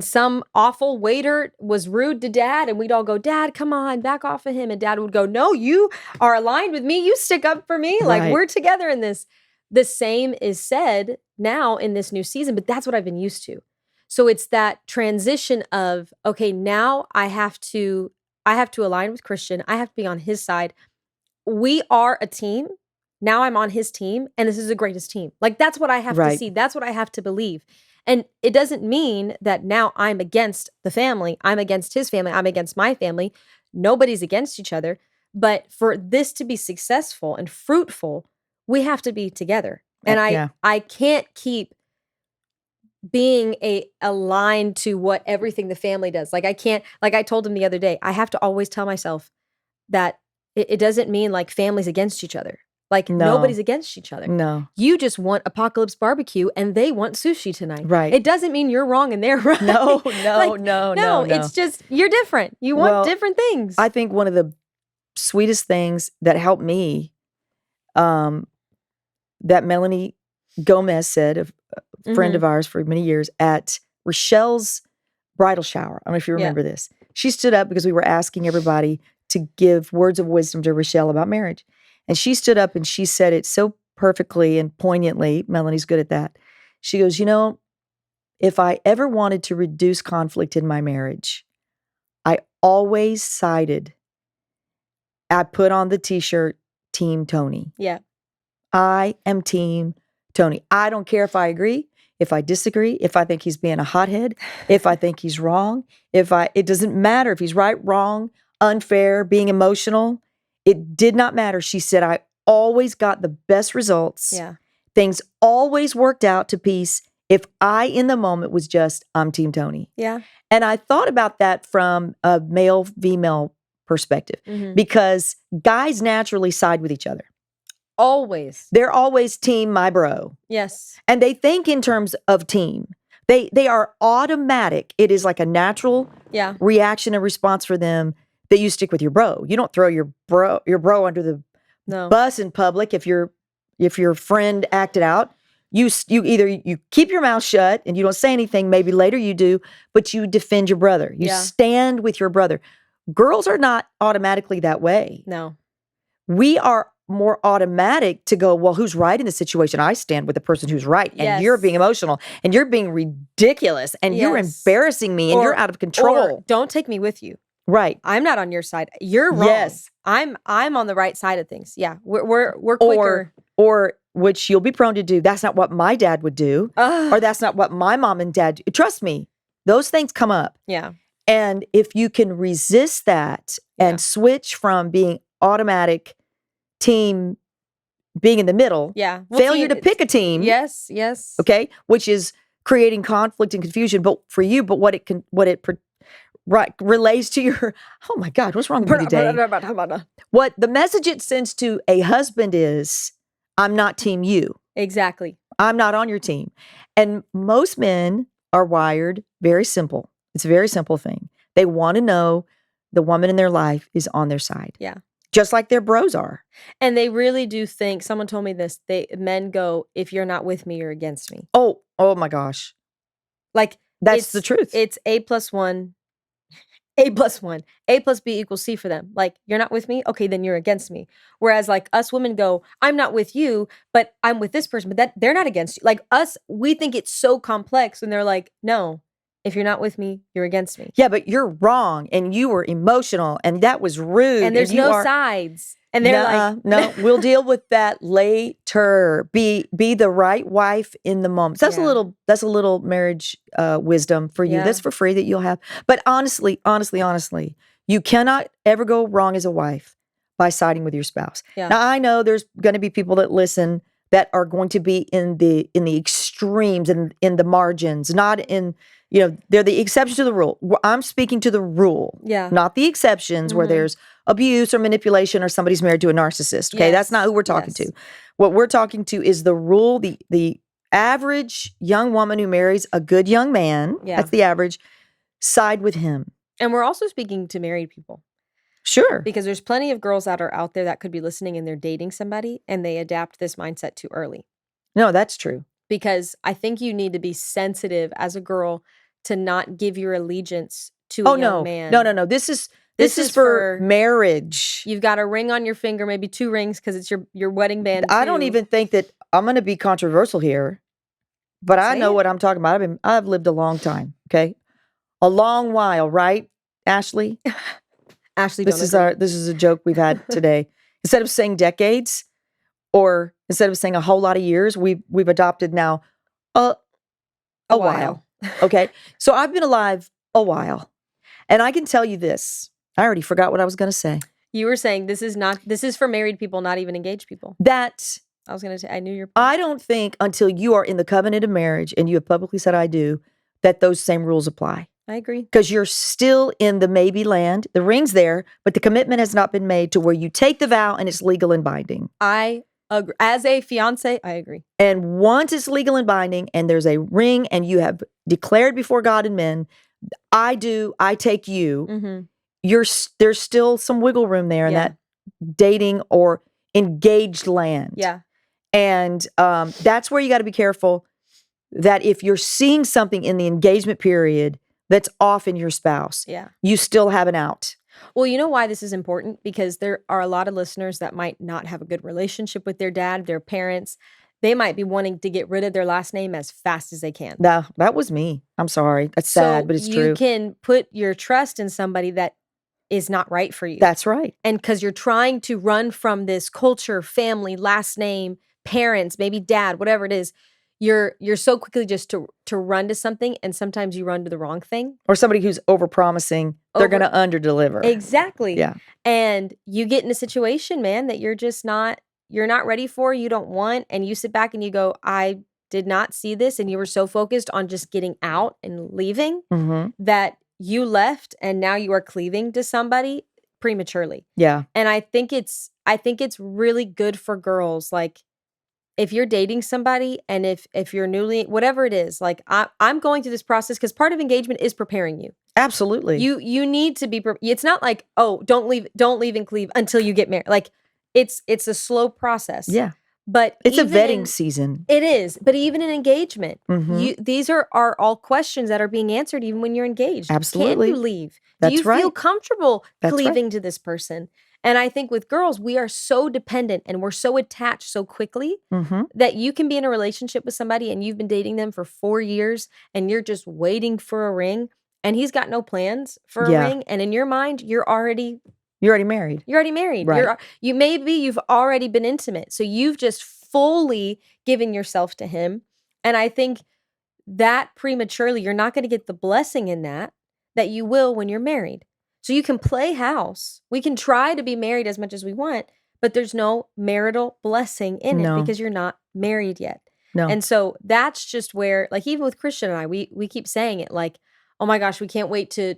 some awful waiter was rude to Dad, and we'd all go, Dad, come on, back off of him. And Dad would go, no, you are aligned with me. You stick up for me. Like, we're together in this. The same is said now in this new season, but that's what I've been used to. So it's that transition of, okay, now I have to align with Christian. I have to be on his side. We are a team. Now I'm on his team, and this is the greatest team. Like, that's what I have to see. That's what I have to believe. And it doesn't mean that now I'm against the family. I'm against his family. I'm against my family. Nobody's against each other. But for this to be successful and fruitful, we have to be together. And I can't keep being aligned to what everything the family does. Like, I can't, like I told him the other day, I have to always tell myself that it doesn't mean like families against each other. Like, nobody's against each other. No. You just want Apocalypse Barbecue and they want sushi tonight. Right. It doesn't mean you're wrong and they're right. No. It's just, you're different. You want different things. I think one of the sweetest things that helped me, that Melanie Gomez said, a friend of ours for many years, at Rochelle's bridal shower. I don't know if you remember this. She stood up because we were asking everybody to give words of wisdom to Rochelle about marriage. And she stood up and she said it so perfectly and poignantly. Melanie's good at that. She goes, you know, if I ever wanted to reduce conflict in my marriage, I always I put on the t-shirt, Team Tony. Yeah. I am Team Tony. I don't care if I agree, if I disagree, if I think he's being a hothead, if I think he's wrong, it doesn't matter if he's right, wrong, unfair, being emotional. It did not matter. She said, I always got the best results. Yeah. Things always worked out to peace if I, in the moment, was just, I'm Team Tony. Yeah. And I thought about that from a male-female perspective, because guys naturally side with each other. Always. They're always team my bro. Yes. And they think in terms of team. They are automatic. It is like a natural reaction and response for them that you stick with your bro. You don't throw your bro under the bus in public if your friend acted out. You either you keep your mouth shut and you don't say anything, maybe later you do, but you defend your brother. You stand with your brother. Girls are not automatically that way. No. We are more automatic to go, well, who's right in the situation? I stand with the person who's right. And you're being emotional and you're being ridiculous and you're embarrassing me and you're out of control. Or don't take me with you. Right. I'm not on your side. You're wrong. Yes. I'm on the right side of things. Yeah. We're quicker. Or which you'll be prone to do. That's not what my dad would do. Or that's not what my mom and dad do. Trust me, those things come up. Yeah. And if you can resist that and switch from being automatic team, being in the middle, failure to pick a team. Yes. Okay. Which is creating conflict and confusion. But for you, what it relays to your, oh my God, what's wrong with me today? What the message it sends to a husband is, I'm not team you. Exactly. I'm not on your team. And most men are wired very simple. It's a very simple thing. They want to know the woman in their life is on their side. Yeah. Just like their bros are. And they really do think, someone told me this, men go, if you're not with me, you're against me. Oh my gosh. Like, that's the truth. It's A plus B equals C for them. Like, you're not with me? Okay, then you're against me. Whereas like us women go, I'm not with you, but I'm with this person, but they're not against you. Like us, we think it's so complex and they're like, no, if you're not with me, you're against me. Yeah, but you're wrong and you were emotional and that was rude. And there's no sides. And they're like, no, we'll deal with that later. Be the right wife in the moment. So that's a little marriage wisdom for you. That's for free that you'll have. But honestly, you cannot ever go wrong as a wife by siding with your spouse. Yeah. Now I know there's going to be people that listen that are going to be in the extremes and in the margins, not in, they're the exception to the rule. I'm speaking to the rule, not the exceptions where there's abuse or manipulation or somebody's married to a narcissist. Okay, that's not who we're talking to. What we're talking to is the rule, the average young woman who marries a good young man, that's the average, side with him. And we're also speaking to married people. Sure. Because there's plenty of girls that are out there that could be listening and they're dating somebody and they adapt this mindset too early. No, that's true. Because I think you need to be sensitive as a girl to not give your allegiance to a young man. No. This is for marriage. You've got a ring on your finger, maybe 2 rings because it's your wedding band. I don't even think that I'm going to be controversial here, but I know what I'm talking about. I've lived a long time. Okay, a long while, right, Ashley? Ashley, this is a joke we've had today. Instead of saying decades, or instead of saying a whole lot of years, we've adopted now a while. Okay, so I've been alive a while, and I can tell you this. I already forgot what I was going to say. You were saying this is for married people, not even engaged people. That I was going to say, I knew your point. I don't think until you are in the covenant of marriage and you have publicly said I do, that those same rules apply. I agree. Because you're still in the maybe land. The ring's there, but the commitment has not been made to where you take the vow and it's legal and binding. I agree. As a fiance, I agree. And once it's legal and binding and there's a ring and you have declared before God and men, I take you. Mm-hmm. There's still some wiggle room there in that dating or engaged land. Yeah. And that's where you got to be careful that if you're seeing something in the engagement period that's off in your spouse, you still have an out. Well, you know why this is important? Because there are a lot of listeners that might not have a good relationship with their dad, their parents. They might be wanting to get rid of their last name as fast as they can. No, that was me. I'm sorry. That's sad, but it's true. You can put your trust in somebody that is not right for you. That's right. And because you're trying to run from this culture, family, last name, parents, maybe dad, whatever it is, you're so quickly just to run to something, and sometimes you run to the wrong thing. Or somebody who's over-promising, they're going to under-deliver. Exactly. Yeah. And you get in a situation, man, that you're not ready for, you don't want, and you sit back and you go, I did not see this, and you were so focused on just getting out and leaving that you left, and now you are cleaving to somebody prematurely. Yeah. And I think it's really good for girls, like, if you're dating somebody and if you're newly, whatever it is, like I'm going through this process because part of engagement is preparing you. Absolutely. You need to be, it's not like, oh, don't leave and cleave until you get married. Like it's a slow process. Yeah. But it's a vetting season. It is. But even in engagement, these are all questions that are being answered even when you're engaged. Absolutely. Can you leave? That's Do you feel comfortable cleaving to this person? And I think with girls, we are so dependent and we're so attached so quickly that you can be in a relationship with somebody and you've been dating them for 4 years and you're just waiting for a ring and he's got no plans for a ring. And in your mind, you're already married. You're already married. Right. You've already been intimate. So you've just fully given yourself to him. And I think that prematurely, you're not going to get the blessing in that you will when you're married. So you can play house. We can try to be married as much as we want, but there's no marital blessing in it because you're not married yet. No. And so that's just where, like, even with Christian and I, we keep saying it like, oh my gosh, we can't wait to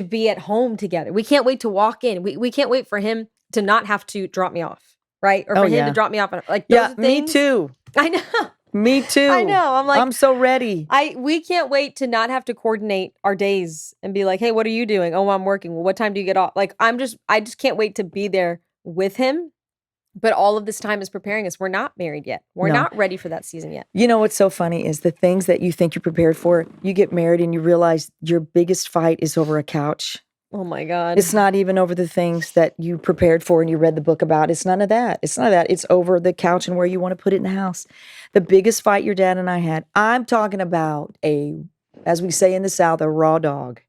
be at home together. We can't wait to walk in. We can't wait for him to not have to drop me off, right? Or for him to drop me off. Like, those things. Me too. I know. Me too. I know. I'm like, I'm so ready. We can't wait to not have to coordinate our days and be like, hey, what are you doing? Oh, I'm working. Well, what time do you get off? Like, I just can't wait to be there with him. But all of this time is preparing us. We're not married yet. We're not ready for that season yet. You know what's so funny is the things that you think you're prepared for, you get married and you realize your biggest fight is over a couch. Oh my God. It's not even over the things that you prepared for and you read the book about. It's none of that. It's none of that. It's over the couch and where you want to put it in the house. The biggest fight your dad and I had, I'm talking about as we say in the South, a raw dog,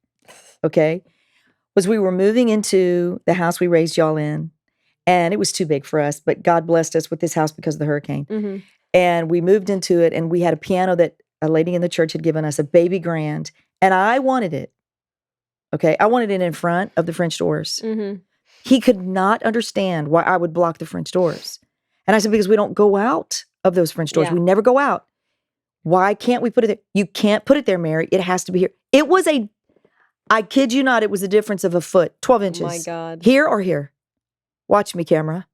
okay, was we were moving into the house we raised y'all in, and it was too big for us, but God blessed us with this house because of the hurricane. And we moved into it, and we had a piano that a lady in the church had given us, a baby grand, and I wanted it. Okay, I wanted it in front of the French doors. He could not understand why I would block the French doors. And I said, because we don't go out of those French doors. We never go out. Why can't we put it there? You can't put it there, Mary. It has to be here. It was I kid you not, it was a difference of a foot, 12 inches. Oh my God. Here or here? Watch me, camera,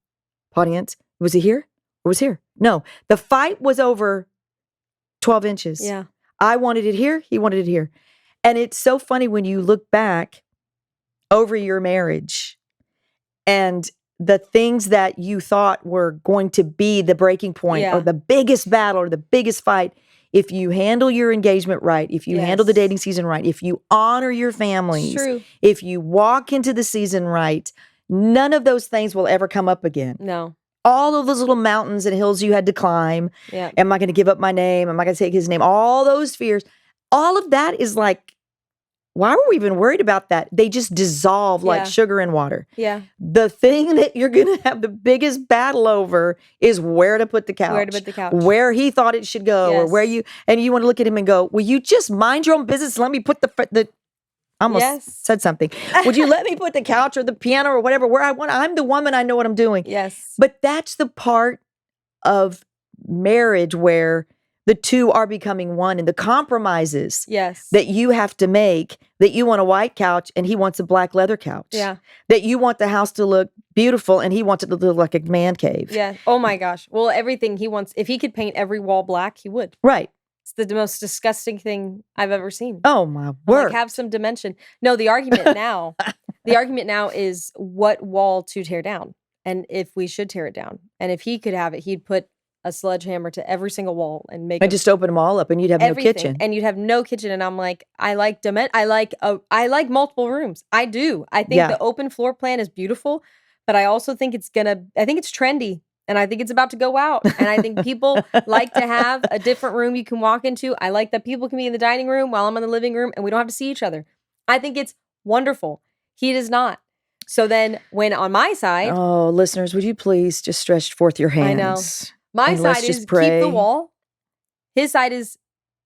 audience. Was it here or was it here? No, the fight was over 12 inches. Yeah. I wanted it here. He wanted it here. And it's so funny when you look back over your marriage And the things that you thought were going to be the breaking point or the biggest battle or the biggest fight, if you handle your engagement right, if you handle the dating season right, if you honor your families, if you walk into the season right, none of those things will ever come up again. No. All of those little mountains and hills you had to climb. Yeah. Am I going to give up my name? Am I going to take his name? All those fears. All of that is like, why were we even worried about that? They just dissolve like sugar in water. Yeah. The thing that you're going to have the biggest battle over is where to put the couch. Where to put the couch. Where he thought it should go, or where you want to look at him and go, will you just mind your own business? Let me put the I almost said something. Would you let me put the couch or the piano or whatever where I want? I'm the woman. I know what I'm doing. Yes. But that's the part of marriage where the two are becoming one, and the compromises that you have to make, that you want a white couch and he wants a black leather couch. Yeah. That you want the house to look beautiful and he wants it to look like a man cave. Yeah. Oh my gosh. Well, everything he wants, if he could paint every wall black, he would. Right. It's the most disgusting thing I've ever seen. Oh my word. Like, have some dimension. No, the argument now is what wall to tear down and if we should tear it down. And if he could have it, he'd put a sledgehammer to every single wall and make just open them all up, and you'd have no kitchen. And you'd have no kitchen. And I'm like, I like multiple rooms. I do. I think the open floor plan is beautiful, but I also think it's trendy, and I think it's about to go out. And I think people like to have a different room you can walk into. I like that people can be in the dining room while I'm in the living room, and we don't have to see each other. I think it's wonderful. He does not. So then, when on my side, listeners, would you please just stretch forth your hands? I know. My side is keep the wall. His side is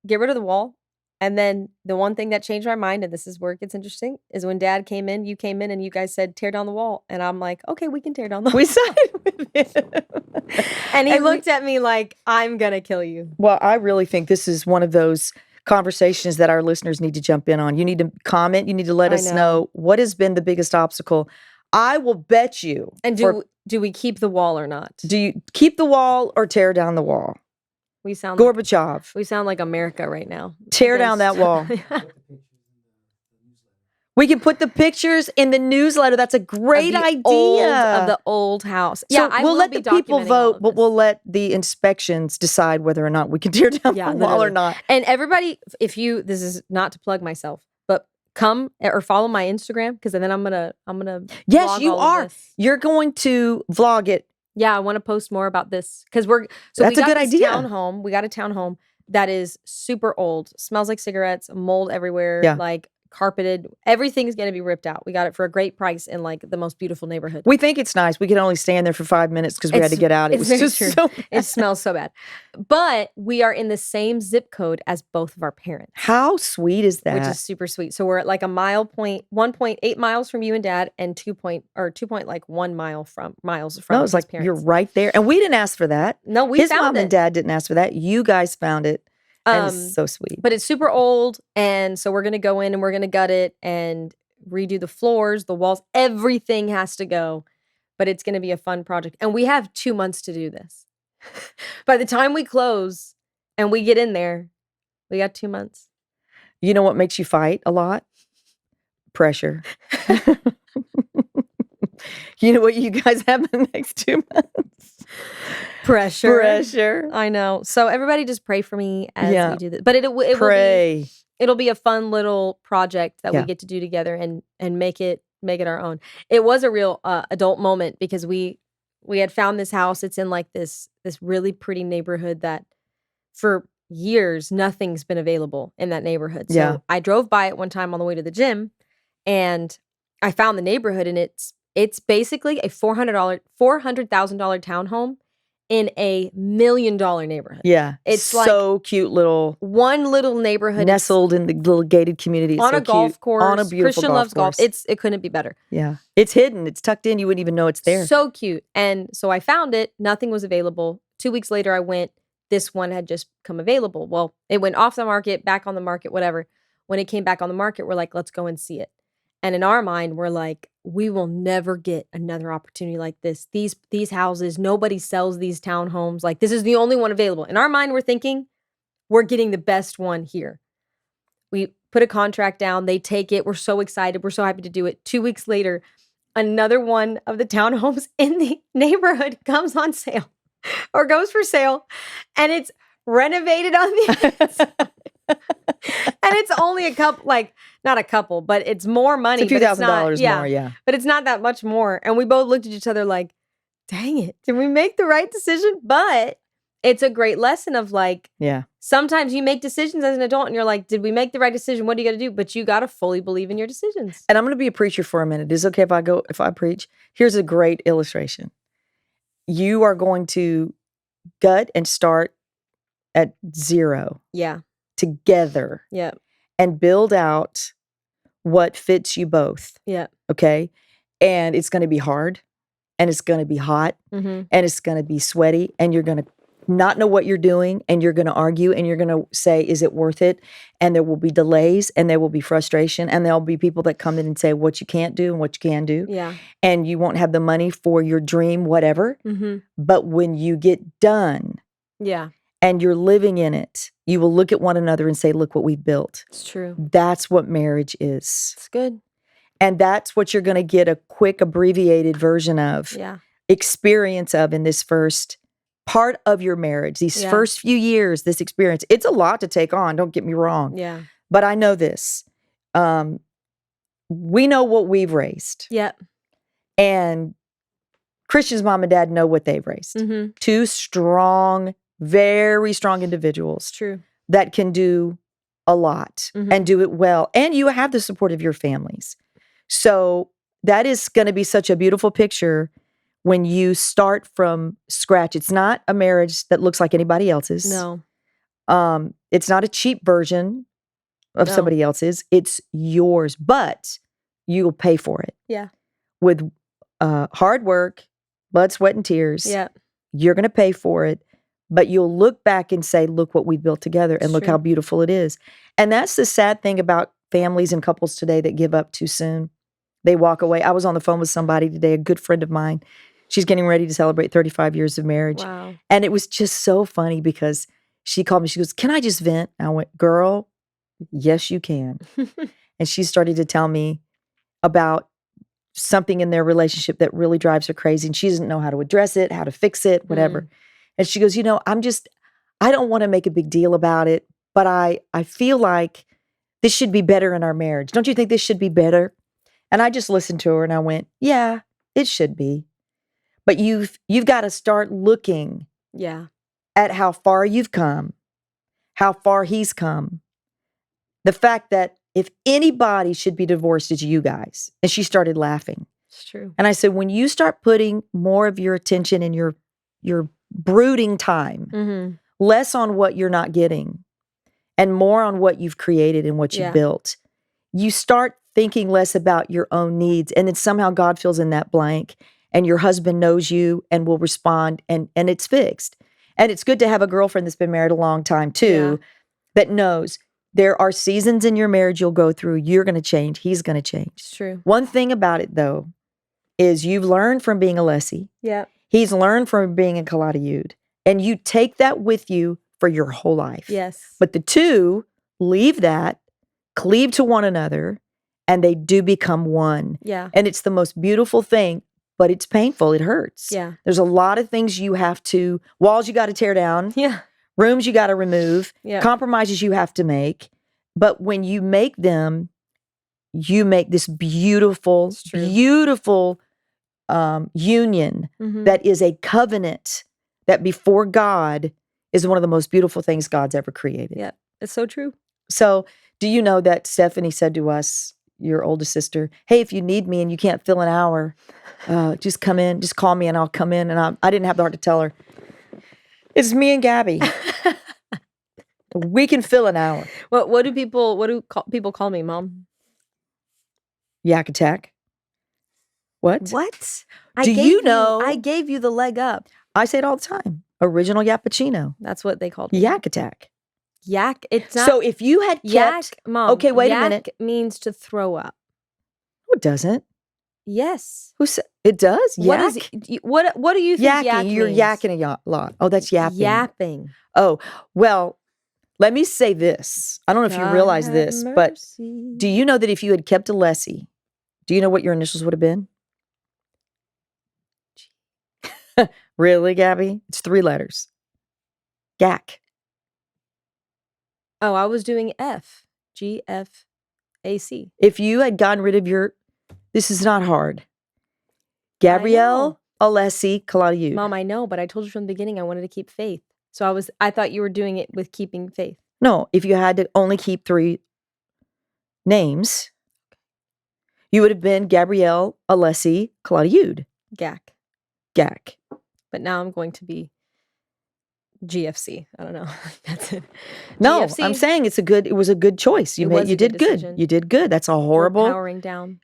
get rid of the wall. And then the one thing that changed my mind, and this is where it gets interesting, is when Dad came in, you came in, and you guys said, tear down the wall. And I'm like, okay, we can tear down the wall. We sided with him. And he looked at me like, I'm going to kill you. Well, I really think this is one of those conversations that our listeners need to jump in on. You need to comment. You need to let us know what has been the biggest obstacle. I will bet you. And do we keep the wall or not? Do you keep the wall or tear down the wall? We sound Gorbachev. We sound like America right now. Tear down that wall. We can put the pictures in the newsletter. That's a great idea. Of the old house. So we'll let the people vote, but we'll let the inspections decide whether or not we can tear down the wall or not. And everybody, this is not to plug myself, but come or follow my Instagram, because then I'm gonna. Yes, you are. You're going to vlog it. Yeah, I want to post more about this because that's a good idea. Townhome. We got a townhome that is super old, smells like cigarettes, mold everywhere, like carpeted. Everything's going to be ripped out. We got it for a great price in like the most beautiful neighborhood. We think it's nice. We could only stand there for 5 minutes because we had to get out. It was just so bad. It smells so bad. But we are in the same zip code as both of our parents. How sweet is that? Which is super sweet. So we're at like 1.8 miles from you and Dad, and 2.1 miles from no, it's like parents. You're right there. And we didn't ask for that. No, his mom and dad didn't ask for that. You guys found it. And it's so sweet. But it's super old. And so we're going to go in and we're going to gut it and redo the floors, the walls. Everything has to go. But it's going to be a fun project. And we have 2 months to do this. By the time we close and we get in there, we got 2 months. You know what makes you fight a lot? Pressure. You know what you guys have in the next 2 months? Pressure. I know. So everybody just pray for me as we do this. But it'll be a fun little project that we get to do together and make it our own. It was a real adult moment because we had found this house. It's in like this really pretty neighborhood that for years nothing's been available in that neighborhood. So I drove by it one time on the way to the gym, and I found the neighborhood, and it's basically a $400,000 townhome in a $1 million neighborhood. Yeah. It's so cute one little neighborhood nestled in the little gated community. It's on so a golf course. On a beautiful Christian loves golf. It couldn't be better. Yeah. It's hidden. It's tucked in. You wouldn't even know it's there. So cute. And so I found it. Nothing was available. 2 weeks later, I went. This one had just come available. Well, it went off the market, back on the market, whatever. When it came back on the market, we're like, let's go and see it. And in our mind, we're like, we will never get another opportunity like this. These houses, nobody sells these townhomes. Like, this is the only one available. In our mind, we're thinking we're getting the best one here. We put a contract down. They take it. We're so excited. We're so happy to do it. 2 weeks later, another one of the townhomes in the neighborhood comes on sale or goes for sale, and it's renovated on the inside. And it's only a couple, like not a couple, but it's more money. It's a few $1,000s more, yeah. But it's not that much more. And we both looked at each other like, dang it, did we make the right decision? But it's a great lesson of like, sometimes you make decisions as an adult and you're like, did we make the right decision? What do you got to do? But you got to fully believe in your decisions. And I'm going to be a preacher for a minute. Is it okay if I preach? Here's a great illustration. You are going to gut and start at 0. Yeah. Together. Yeah. And build out what fits you both. Yeah. Okay. And it's going to be hard, and it's going to be hot, and it's going to be sweaty, and you're going to not know what you're doing, and you're going to argue, and you're going to say, is it worth it? And there will be delays, and there will be frustration, and there'll be people that come in and say what you can't do and what you can do. Yeah. And you won't have the money for your dream, whatever. But when you get done, and you're living in it, you will look at one another and say, look what we've built. It's true. That's what marriage is. It's good. And that's what you're going to get a quick abbreviated version of, experience of in this first part of your marriage, these first few years, this experience. It's a lot to take on, don't get me wrong. Yeah. But I know this. We know what we've raised. Yeah. And Christian's mom and dad know what they've raised. 2 strong, very strong individuals. True. That can do a lot and do it well. And you have the support of your families. So that is going to be such a beautiful picture when you start from scratch. It's not a marriage that looks like anybody else's. No. It's not a cheap version of somebody else's. It's yours, but you'll pay for it. Yeah. With hard work, blood, sweat, and tears. Yeah. You're going to pay for it, but you'll look back and say, look what we built together, and look how beautiful it is. And that's the sad thing about families and couples today that give up too soon. They walk away. I was on the phone with somebody today, a good friend of mine. She's getting ready to celebrate 35 years of marriage. Wow. And it was just so funny because she called me. She goes, can I just vent? I went, girl, yes, you can. And she started to tell me about something in their relationship that really drives her crazy. And she doesn't know how to address it, how to fix it, whatever. And she goes, I don't want to make a big deal about it, but I feel like this should be better in our marriage. Don't you think this should be better? And I just listened to her and I went, yeah, it should be. But you've got to start looking at how far you've come, how far he's come. The fact that if anybody should be divorced, it's you guys. And she started laughing. It's true. And I said, when you start putting more of your attention and your brooding time, less on what you're not getting and more on what you've created and what you built, you start thinking less about your own needs. And then somehow God fills in that blank, and your husband knows you and will respond, and it's fixed. And it's good to have a girlfriend that's been married a long time too, that knows there are seasons in your marriage you'll go through. You're going to change. He's going to change. It's true. One thing about it though, is you've learned from being Alessi. Yeah. He's learned from being in Calatayud. And you take that with you for your whole life. Yes. But the two leave that, cleave to one another, and they do become one. Yeah. And it's the most beautiful thing, but it's painful. It hurts. Yeah. There's a lot of things walls you got to tear down. Yeah. Rooms you got to remove. Yeah. Compromises you have to make. But when you make them, you make this beautiful, beautiful union that is a covenant that before God is one of the most beautiful things God's ever created. Yeah, it's so true. So do you know that Stephanie said to us, your oldest sister, hey, if you need me and you can't fill an hour, just come in, just call me and I'll come in. And I didn't have the heart to tell her, it's me and Gaby. We can fill an hour. What do people call me, Mom? Yak attack. What? What? Do you know? I gave you the leg up. I say it all the time. Original Yappuccino. That's what they called me. Yak attack. Yak. It's not. So if you had kept, yak, Mom. Okay, wait a minute. Yak means to throw up. No, it doesn't. Yes. Who said it does? Yak. What do you think? Yakking. Yak You're means? yakking a lot. Oh, that's yapping. Yapping. Oh, well, let me say this. I don't know if you realize this, but do you know that if you had kept Alessi, do you know what your initials would have been? Really, Gabby? It's 3 letters. GAC. Oh, I was doing F. GFAC. If you had gotten rid of your, this is not hard. Gabrielle Alessi Calatayud. Mom, I know, but I told you from the beginning I wanted to keep faith. So I thought you were doing it with keeping faith. No, if you had to only keep 3 names, you would have been Gabrielle Alessi Calatayud. GAC. GAC. But now I'm going to be GFC. I don't know. That's it. No, GFC. I'm saying it was a good choice. You did good. You did good. That's a horrible. We're powering down.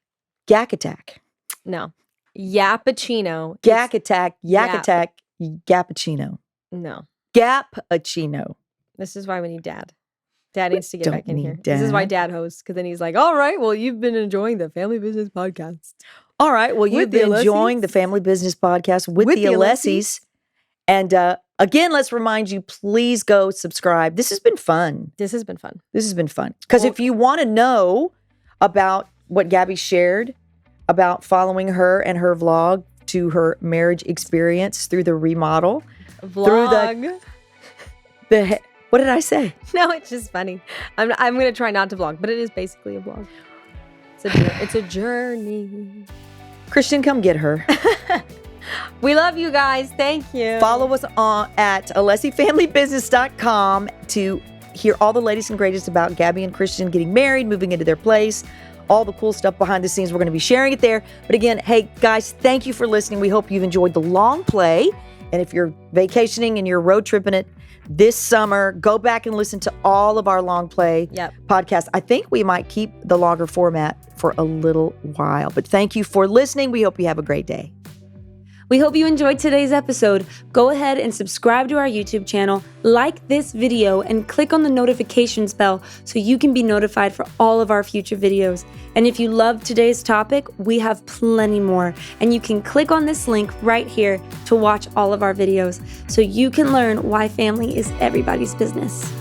GAC attack. No. Yappuccino. GAC attack. Yak attack. Gappuccino. No. Gappuccino. This is why we need Dad. Dad needs to get back in here. Dad. This is why Dad hosts, because then he's like, all right, well, you've been enjoying the Family Business Podcast. All right, well, you've been enjoying the Family Business Podcast with the Alessis. And again, let's remind you, please go subscribe. This has been fun. This has been fun. Because if you want to know about what Gabby shared about following her and her vlog to her marriage experience through the remodel. Vlog. What did I say? No, it's just funny. I'm going to try not to vlog, but it is basically a vlog. It's a journey. Christian, come get her. We love you guys. Thank you. Follow us at AlessiFamilyBusiness.com to hear all the latest and greatest about Gabby and Christian getting married, moving into their place, all the cool stuff behind the scenes. We're going to be sharing it there. But again, hey, guys, thank you for listening. We hope you've enjoyed the long play. And if you're vacationing and you're road tripping it this summer, go back and listen to all of our long play podcasts. I think we might keep the longer format for a little while. But thank you for listening. We hope you have a great day. We hope you enjoyed today's episode. Go ahead and subscribe to our YouTube channel, like this video, and click on the notifications bell so you can be notified for all of our future videos. And if you loved today's topic, we have plenty more. And you can click on this link right here to watch all of our videos so you can learn why family is everybody's business.